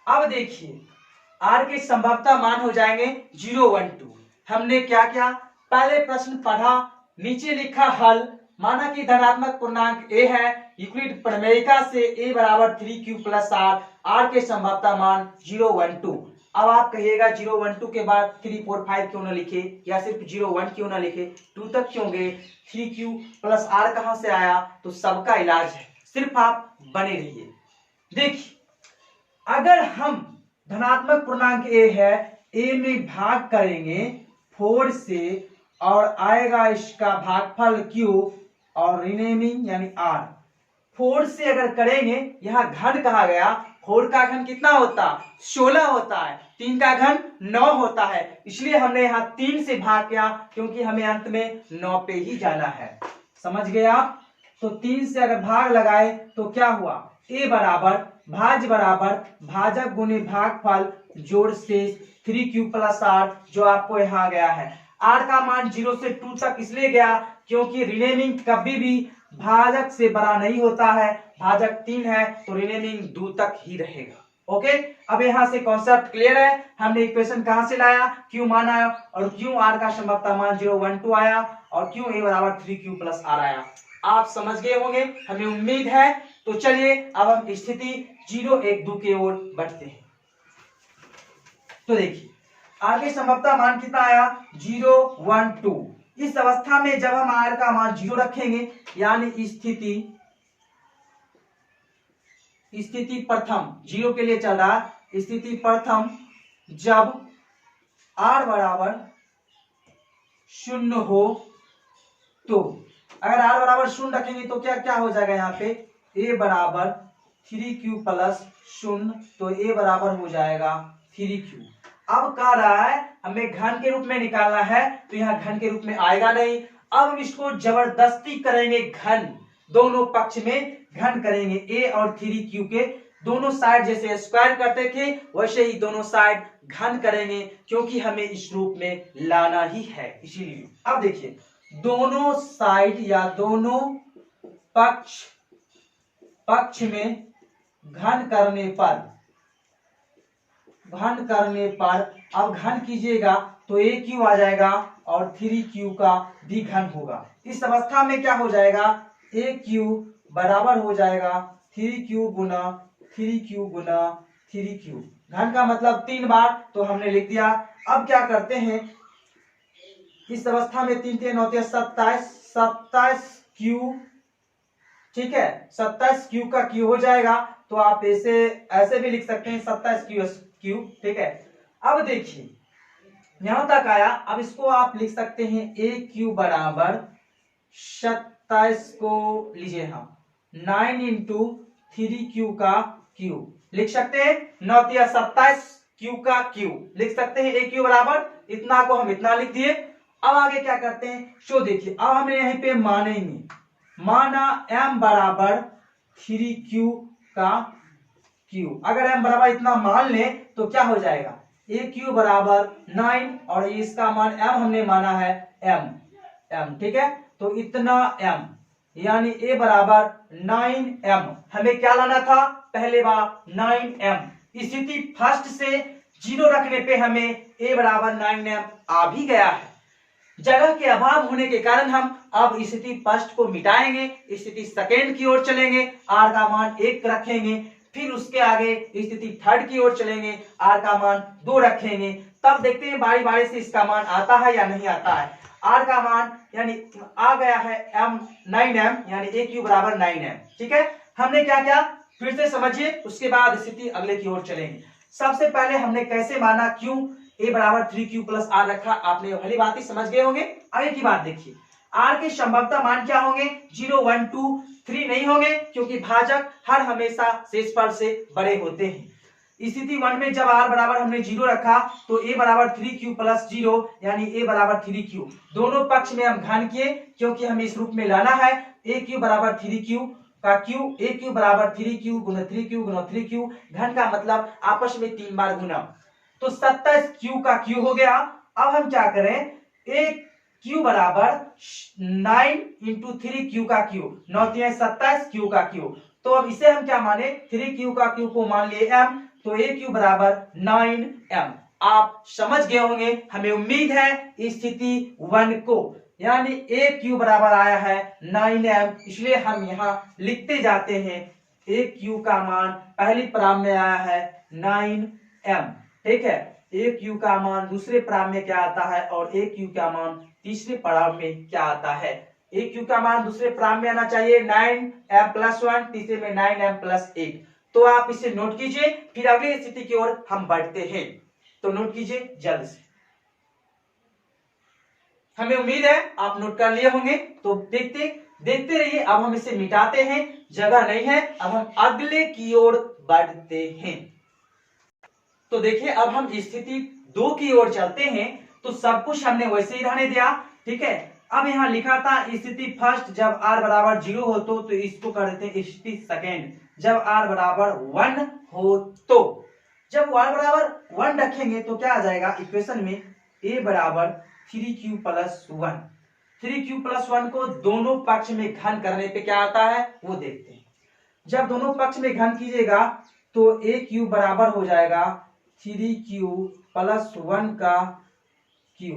Speaker 1: अब देखिए आर के संभाव्यता मान हो जाएंगे 0 1 2। हमने क्या किया, पहले प्रश्न पढ़ा, नीचे लिखा हल, माना कि धनात्मक पूर्णांक ए है, यूक्लिड प्रमेयिका से ए बराबर 3q प्लस आर, आर के संभाव्यता मान 0 1 2। अब आप कहिएगा 0 1 2 के बाद 3 4 5 क्यों ना लिखे, या सिर्फ 0 1 क्यों ना लिखे, 2 तक क्यों गए, 3q प्लस आर कहां से आया, तो सबका इलाज है, सिर्फ आप बने रहिए। देखिए अगर हम धनात्मक पूर्णांक ए है, ए में भाग करेंगे 4 से और आएगा इसका भागफल q और रिमेनिंग यानी r। 4 से अगर करेंगे, यहाँ घन कहा गया, 4 का घन कितना होता, 16 होता है, 3 का घन 9 होता है, इसलिए हमने यहाँ 3 से भाग किया, क्योंकि हमें अंत में 9 पे ही जाना है। समझ गए आप? तो 3 से अगर भाग लगाए तो क्या हुआ, a बराबर भाज्य बराबर भाजक गुने भागफल जोड़ से 3q प्लस r, जो आपको यहाँ गया है। r का मान 0 से 2 तक इसलिए गया क्योंकि रिमेनिंग कभी भी भाजक से बड़ा नहीं होता है, भाजक 3 है तो रिमेनिंग 2 तक ही रहेगा। ओके, अब यहाँ से कॉन्सेप्ट क्लियर है। हमने इक्वेशन कहां से लाया, q मान आया और q r का संभाव्यता मान 0 1 2 आया और q a बराबर 3q प्लस r आया। आप समझ गए होंगे, हमें उम्मीद है। तो चलिए अब हम स्थिति 0 1 2 की ओर बढ़ते हैं। तो देखिए आगे संभाव्यता मान कितना आया, 0 1 2। इस अवस्था में जब हम r का मान 0 रखेंगे, यानी स्थिति प्रथम 0 के लिए चल रहा, स्थिति प्रथम जब r बराबर 0 हो, तो अगर r बराबर 0 रखेंगे तो क्या क्या हो जाएगा, यहाँ पे a बराबर 3q प्लस 0, तो a बराबर हो जाएगा 3q। अब कह रहा है हमें घन के रूप में निकालना है, तो यहाँ घन के रूप में आएगा नहीं। अब हम इसको जबरदस्ती करेंगे घन, दोनों पक्ष में घन करेंगे, a और 3q के दोनों साइड जैसे स्क्वायर करते थे वैसे ही दोनों साइड घन करेंगे, क्योंकि हमें इस रूप में लाना ही है, इसीलिए। अब देखिए दोनों साइड या दोनों पक्ष में घन करने पर अब घन कीजिएगा तो aq आ जाएगा और 3q का भी घन होगा। इस अवस्था में क्या हो जाएगा, aq बराबर हो जाएगा 3q गुना 3q। घन का मतलब 3 बार, तो हमने लिख दिया। अब क्या करते हैं, इस अवस्था में 3 3 9 27q, ठीक है, 27q का q हो जाएगा, तो आप ऐसे भी लिख सकते हैं 27q, ठीक है। अब देखिए यहां तक आया, अब इसको आप लिख सकते हैं aq बराबर 27 को लीजिए हम 9 इंटू 3q का q लिख सकते हैं, 9 या 27q का q लिख सकते हैं। aq बराबर इतना को हम इतना लिख दिए। अब आगे क्या करते हैं, शो देखिए, अब हमें यहीं पे मानेंगे, माना m बराबर 3q का q। अगर m बराबर इतना मान ले तो क्या हो जाएगा, aq बराबर 9 और इसका मान m हमने माना है m, ठीक है, तो इतना m यानी a बराबर 9m। हमें क्या लाना था, पहले बार 9m। स्थिति फर्स्ट से 0 रखने पे हमें a बराबर 9m आ भी गया है। जगह के अभाव होने के कारण हम अब स्थिति फर्स्ट को मिटाएंगे, स्थिति सेकेंड की ओर चलेंगे, r का मान 1 रखेंगे, फिर उसके आगे स्थिति थर्ड की ओर चलेंगे, r का मान 2 रखेंगे। तब देखते हैं बारी बारी से इसका मान आता है या नहीं आता है। आर का मान यानी आ गया है m 9m यानी ए क्यू बराबर 9m। ठीक है, हमने क्या किया फिर से समझिए, उसके बाद स्थिति अगले की ओर चलेंगे। सबसे पहले हमने कैसे माना क्यू ए बराबर 3q प्लस आर रखा, आपने भली बात ही समझ गए होंगे। आगे की बात देखिए, आर के संभवतः मान क्या होंगे 0 1 2 3 नहीं होंगे, क्योंकि भाजक हर हमेशा शेषफल से बड़े होते हैं। स्थिति 1 में जब r बराबर हमने 0 रखा तो a बराबर 3q प्लस 0 यानी a बराबर 3q, दोनों पक्ष में हम घन किए क्योंकि हमें इस रूप में लाना है। aq बराबर 3q का q, aq बराबर 3q गुना 3q गुना 3q, घन का मतलब आपस में 3 बार गुना, तो 27q का q हो गया। अब हम क्या करें, एक q बराबर 9 इंटू 3q का q, 9 3 27 q का q, तो अब इसे हम क्या माने 3q का q को मान लिए m, तो ए क्यू बराबर 9m। आप समझ गए होंगे, हमें उम्मीद है स्थिति 1 को, यानी ए क्यू बराबर आया है 9m, इसलिए हम यहाँ लिखते जाते हैं ए क्यू का मान पहली पराम में आया है 9m। ठीक है, ए क्यू का मान दूसरे पराम में क्या आता है और ए क्यू का मान तीसरे पराम में क्या आता है। ए क्यू का मान दूसरे पराम में आना चाहिए 9m प्लस 1, तीसरे में 9m प्लस 8। तो आप इसे नोट कीजिए, फिर अगली स्थिति की ओर हम बढ़ते हैं। तो नोट कीजिए जल्द से, हमें उम्मीद है आप नोट कर लिए होंगे। तो देखते रहिए। अब हम इसे मिटाते हैं, जगह नहीं है, अब हम अगले की ओर बढ़ते हैं। तो देखिए अब हम स्थिति 2 की ओर चलते हैं। तो सब कुछ हमने वैसे ही रहने दिया। ठीक है, अब यहाँ लिखा था स्थिति फर्स्ट जब r बराबर 0 हो तो इसको कर देते हैं स्थिति सेकेंड जब r बराबर 1 हो तो। जब r बराबर 1 रखेंगे तो क्या आ जाएगा इक्वेशन में a बराबर 3q प्लस 1। 3q प्लस 1 को दोनों पक्ष में घन करने पे क्या आता है वो देखते हैं। जब दोनों पक्ष में घन कीजिएगा तो a क्यू बराबर हो जाएगा 3q प्लस 1 का q।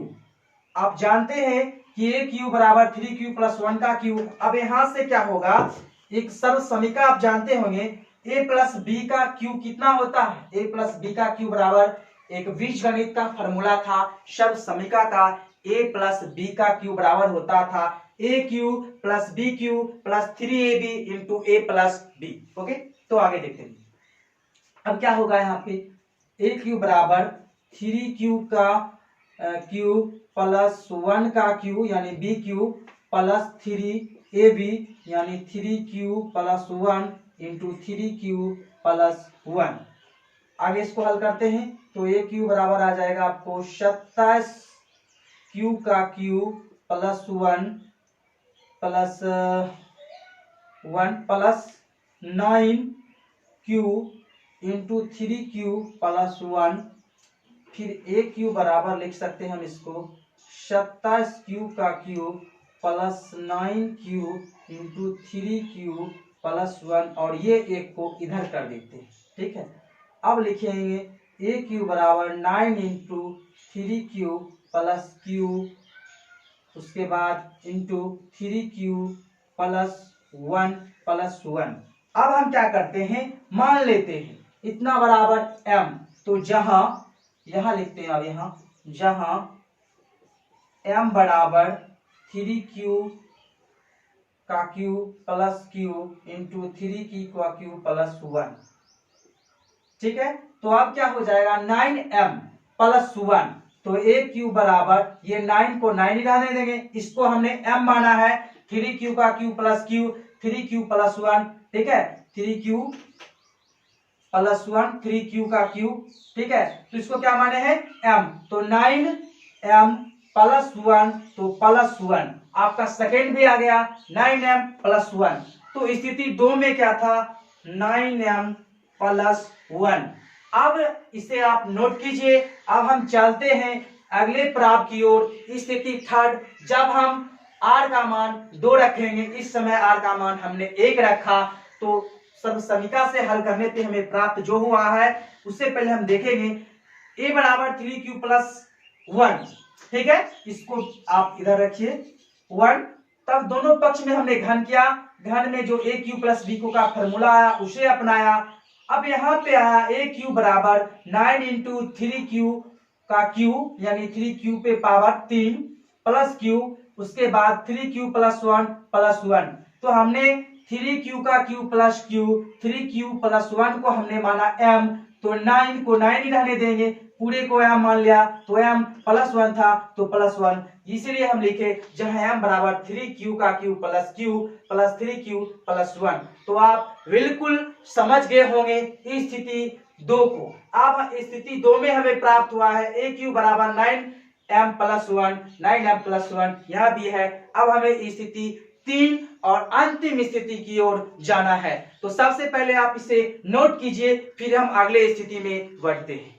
Speaker 1: आप जानते हैं कि ए क्यू बराबर 3q प्लस 1 का q। अब यहां से क्या होगा, एक सर्व समीका आप जानते होंगे a प्लस बी का q कितना होता है, a प्लस बी का q बराबर एक बीजगणित का फॉर्मूला था सर्व समीका का, a प्लस बी का q बराबर होता था A Q plus B Q plus 3ab into A plus B. Okay, तो आगे देखते हैं। अब क्या होगा यहाँ पे ए क्यू बराबर 3q का q प्लस 1 का q यानी बी क्यू प्लस 3ab यानी 3q plus 1 into 3q plus 1। आगे इसको हल करते हैं तो ए क्यू बराबर आ जाएगा आपको 27q का q plus 1 plus 1 plus 9q into 3q plus 1। फिर ए क्यू बराबर लिख सकते हैं हम इसको 27q का q plus 9q into 3q plus 1 और ये एक को इधर कर देते हैं। ठीक है, अब लिखेंगे ए क्यू बराबर 9 इंटू 3q प्लस q, उसके बाद इंटू 3q प्लस 1 प्लस 1। अब हम क्या करते हैं, मान लेते हैं इतना बराबर m, तो जहां यहां लिखते हैं, अब यहां जहां m बराबर 3q का q plus q into 3q का q प्लस 1। ठीक है, तो अब क्या हो जाएगा 9m प्लस 1, तो ए क्यू बराबर ये 9 को 9 ही रहने देंगे, इसको हमने m माना है 3q का q plus q 3q plus 1। ठीक है, 3q प्लस 1 3q का q। ठीक है, तो इसको क्या माने हैं m, तो 9m प्लस 1 तो प्लस 1, आपका सेकेंड भी आ गया 9m प्लस 1। तो स्थिति 2 में क्या था 9m प्लस 1। अब इसे आप नोट कीजिए। अब हम चलते हैं अगले प्राप्त की ओर, स्थिति थर्ड जब हम r का मान 2 रखेंगे, इस समय r का मान हमने 1 रखा, तो सर्व समीका से हल करने पे हमें प्राप्त जो हुआ है उससे पहले हम देखेंगे a बराबर 3q प्लस 1। ठीक है, इसको आप इधर रखिए 1। तब दोनों पक्ष में हमने घन किया, घन में जो ए क्यू प्लस बी का फॉर्मूला आया उसे अपनाया। अब यहाँ पे आया ए क्यू बराबर 9 इंटू 3q का q यानी 3q पे पावर 3 प्लस क्यू, उसके बाद 3q प्लस 1 तो हमने 3q का q plus q, 3q plus 1 को हमने माना m, तो 9 को 9 ही रहने देंगे, पूरे को m मान लिया तो m प्लस 1 था तो प्लस 1, इसीलिए हम लिखे जहां m बराबर 3q का q प्लस 3q प्लस 1। तो आप बिल्कुल समझ गए होंगे स्थिति 2 को। अब स्थिति 2 में हमें प्राप्त हुआ है aq बराबर 9m प्लस 1, 9m प्लस 1 यह भी है। अब हमें स्थिति 3 और अंतिम स्थिति की ओर जाना है, तो सबसे पहले आप इसे नोट कीजिए, फिर हम अगले स्थिति में बढ़ते हैं।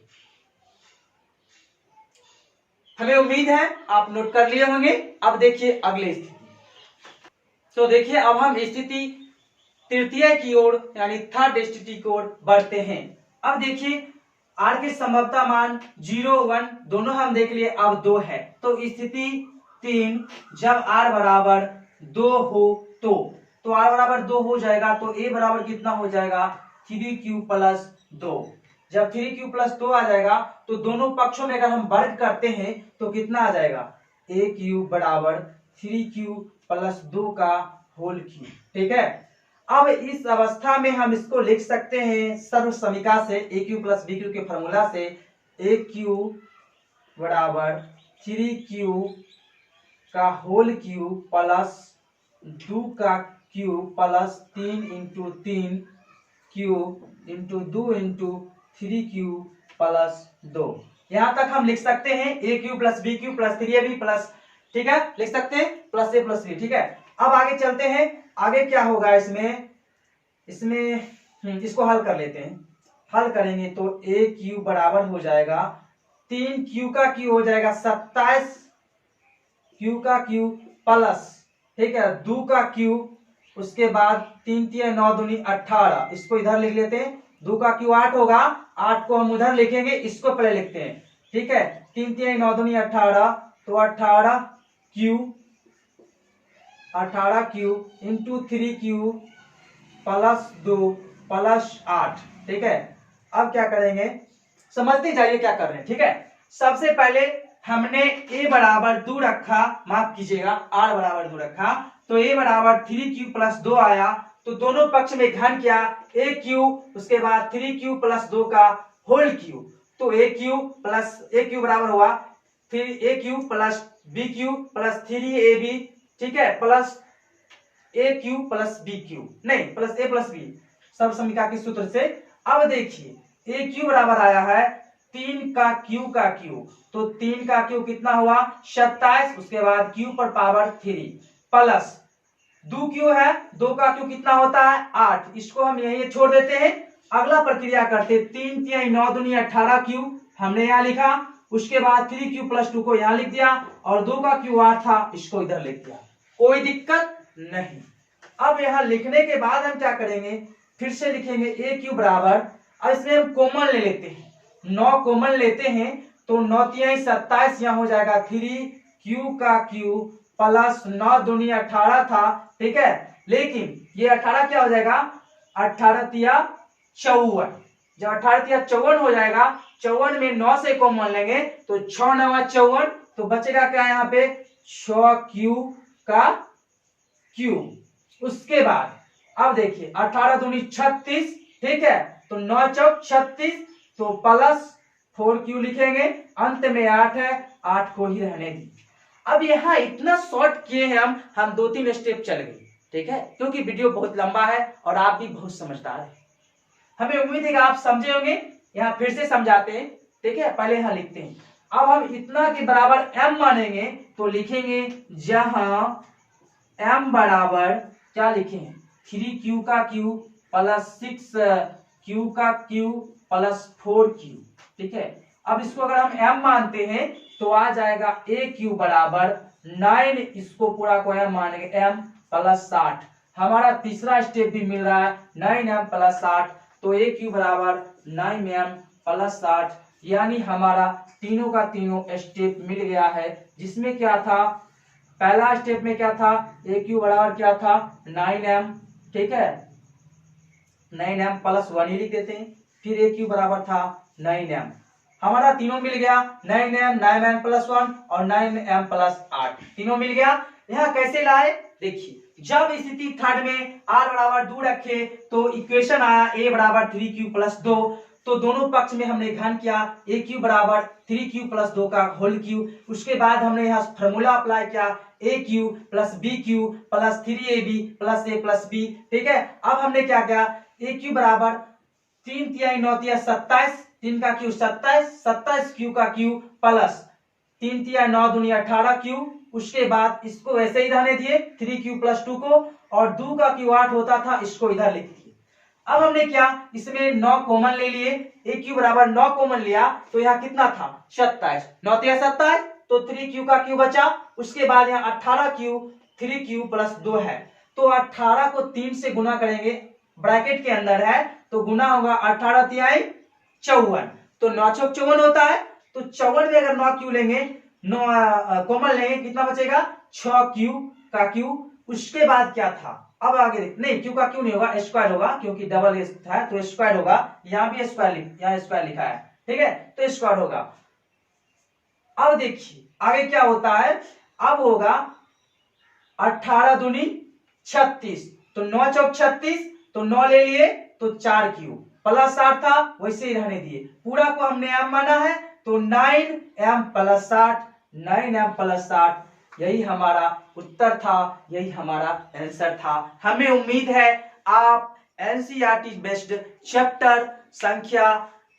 Speaker 1: हमें उम्मीद है आप नोट कर लिए होंगे। अब देखिए अगले स्थिति, तो देखिए अब हम स्थिति तृतीय की ओर यानी थर्ड स्थिति की ओर बढ़ते हैं। अब देखिए r के संभवता मान 0, 1 दोनों हम देख लिए, अब 2 है, तो स्थिति 3 जब r बराबर 2 हो तो r बराबर 2 हो जाएगा तो a बराबर कितना हो जाएगा 3q प्लस 2। जब 3q प्लस 2 आ जाएगा तो दोनों पक्षों में अगर हम वर्ग करते हैं तो कितना आ जाएगा aq बराबर 3q प्लस 2 का होल क्यूब। ठीक है, अब इस अवस्था में हम इसको लिख सकते हैं सर्व समीका से aq प्लस bq के फॉर्मूला से, aq बराबर 3q का होल क्यूब प्लस 2 का cube plus 3 into 3 cube into 2 into 3q plus 2। यहां तक हम लिख सकते हैं aq plus bq plus 3ab plus, ठीक है, लिख सकते हैं प्लस a प्लस b। ठीक है, अब आगे चलते हैं, आगे क्या होगा इसमें इसको हल कर लेते हैं। हल करेंगे तो aq बराबर हो जाएगा 3q का q हो जाएगा 27 q का q प्लस, ठीक है, 2 का q, उसके बाद 3 3 9 दूनी 18, इसको इधर लिख लेते हैं, 2 का q 8 होगा, 8 को हम उधर लिखेंगे, इसको पहले लिखते हैं। ठीक है, 3 3 9 दूनी 18 तो 18q into 3q plus 2 plus 8। ठीक है, अब क्या करेंगे समझते जाइए क्या कर रहे हैं। ठीक है, सबसे पहले हमने a बराबर 2 रखा, माफ कीजिएगा r बराबर 2 रखा, तो a बराबर 3q प्लस 2 आया, तो दोनों पक्ष में घन किया aq, उसके बाद 3q प्लस 2 का होल क्यूब, तो aq बराबर हुआ फिर aq plus bq plus 3ab, ठीक है, प्लस aq प्लस bq, नहीं प्लस a प्लस b सर्व समीका के सूत्र से। अब देखिए aq बराबर आया है 3 का q का q, तो 3 का q कितना हुआ 27, उसके बाद q पर पावर 3 प्लस 2q है, 2 का q कितना होता है 8, इसको हम यही छोड़ देते हैं। अगला प्रक्रिया करते 3 3 9 दूनी 18q हमने यहाँ लिखा, उसके बाद 3q प्लस 2 को यहाँ लिख दिया और 2 का q 8 था, इसको इधर लिख दिया, कोई दिक्कत नहीं। अब यहाँ लिखने के बाद हम क्या करेंगे, फिर से लिखेंगे aq बराबर, अब इसमें हम कॉमन ले लेते हैं, 9 कॉमन लेते हैं तो 9 3 27 यहाँ हो जाएगा 3q का q प्लस 9 दूनी 18 था। ठीक है, लेकिन ये 18 क्या हो जाएगा 18 तिया 54, जब 18 तिया 54 हो जाएगा, 54 में 9 से कॉमन लेंगे तो 6 9 54, तो बचेगा क्या यहाँ पे 6q का क्यूब। उसके बाद अब देखिए 18 दूनी 36, ठीक है, तो 9 चौक 36, तो प्लस 4q लिखेंगे, अंत में 8 है, 8 को ही रहने दी। अब यहाँ इतना शॉर्ट किए हैं हम 2-3 स्टेप चल गए। ठीक है, क्योंकि वीडियो बहुत लंबा है और आप भी बहुत समझदार हैं, हमें उम्मीद है कि आप समझे होंगे। यहाँ फिर से समझाते हैं। ठीक है, पहले यहाँ लिखते हैं, अब हम इतना के बराबर m मानेंगे तो लिखेंगे जहां m बराबर क्या लिखेंगे 3q का q प्लस 6q का q प्लस 4q। ठीक है, अब इसको अगर हम m मानते हैं तो आ जाएगा aq बराबर 9, इसको पूरा को m मानेंगे m प्लस 60, हमारा तीसरा स्टेप भी मिल रहा है 9m प्लस 60, तो aq बराबर 9m प्लस 60, यानी हमारा तीनों का तीनों स्टेप मिल गया है। जिसमें क्या था, पहला स्टेप में क्या था aq बराबर क्या था 9m, ठीक है, 9m प्लस 1 ही लिख देते हैं, फिर aq बराबर था 9m, हमारा तीनों मिल गया, 9m 9m प्लस 1 और 9m प्लस 8 तीनों मिल गया। यहाँ कैसे लाए देखिए, जब स्थिति थर्ड में r बराबर 2 रखे तो इक्वेशन आया a बराबर 3q प्लस 2, तो दोनों पक्ष में हमने घन किया aq बराबर 3q प्लस 2 का होल क्यूब। उसके बाद हमने यहाँ फॉर्मूला अप्लाई किया aq plus bq plus 3ab plus a plus b। ठीक है, अब हमने क्या किया, aq बराबर 3 तिहाई 9 तिहाई 27, 3 का क्यूब 27, 27 क्यू का क्यूब प्लस 3 तिहाई 9 दूनी 18 क्यूब। उसके बाद इसको वैसे ही रहने दिए 3q प्लस 2 को, और 2 का क्यू 8 होता था, इसको इधर लिख दिए। अब हमने क्या, इसमें 9 कॉमन ले लिए, aq बराबर 9 कॉमन लिया तो यहाँ कितना था 27, 9 तिहाई 27, तो 3q का क्यू बचा। उसके बाद यहाँ 18 क्यूब 3q प्लस 2 है, तो 18 को 3 से गुना करेंगे, ब्रैकेट के अंदर है तो गुना होगा 18 तिहाई 54, तो 9 चौक 54 होता है। तो 54 में अगर 9 क्यू लेंगे, 9 कॉमन लेंगे, कितना बचेगा 6 क्यू का क्यू। उसके बाद क्या था, अब आगे देख, नहीं क्यू का क्यू नहीं होगा, स्क्वायर होगा क्योंकि डबल एस था तो स्क्वायर होगा, यहाँ भी स्क्वायर, यहाँ स्क्वायर लिखा है, ठीक है, तो स्क्वायर होगा। अब देखिए आगे क्या होता है, अब होगा 18 दूनी 36, तो 9 चौक 36, तो 9 ले लिए तो 4 क्यू प्लस 8 था, वैसे ही रहने दिए। पूरा को हमने m माना है तो 9m प्लस 60, 9m प्लस 60, यही हमारा उत्तर था, यही हमारा आंसर था। हमें उम्मीद है आप एनसीईआरटी बेस्ड चैप्टर संख्या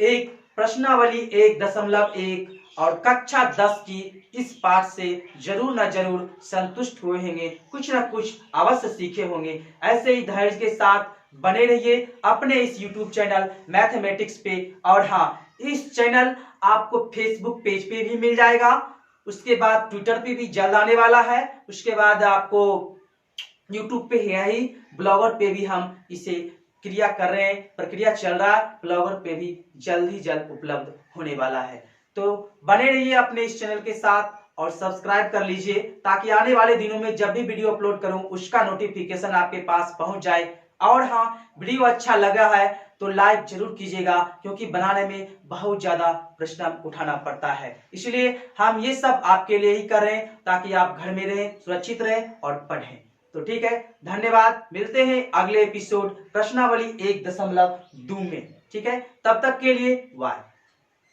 Speaker 1: 1 प्रश्नावली 1.1 और कक्षा 10 की इस पाठ से जरूर न जरूर संतुष्ट हुए होंगे, कुछ न कुछ अवश्य सीखे होंगे। ऐसे ही धैर्य के साथ बने रहिए अपने इस YouTube चैनल मैथमेटिक्स पे। और हाँ, इस चैनल आपको फेसबुक पेज पे भी मिल जाएगा, उसके बाद ट्विटर पे भी जल्द आने वाला है, उसके बाद आपको YouTube पे है ही, ब्लॉगर पे भी हम इसे क्रिया कर रहे हैं, प्रक्रिया चल रहा है, ब्लॉगर पे भी जल्द ही जल्द उपलब्ध होने वाला है। तो बने रहिए अपने इस चैनल के साथ और सब्सक्राइब कर लीजिए ताकि आने वाले दिनों में जब भी वीडियो अपलोड करूं उसका नोटिफिकेशन आपके पास पहुंच जाए। और हाँ, वीडियो अच्छा लगा है तो लाइक जरूर कीजिएगा क्योंकि बनाने में बहुत ज्यादा परिश्रम उठाना पड़ता है, इसलिए हम ये सब आपके लिए ही कर रहे हैं ताकि आप घर में रहें, सुरक्षित रहें और पढ़ें। तो ठीक है, धन्यवाद, मिलते हैं अगले एपिसोड प्रश्नावली 1.2 में। ठीक है, तब तक के लिए बाय।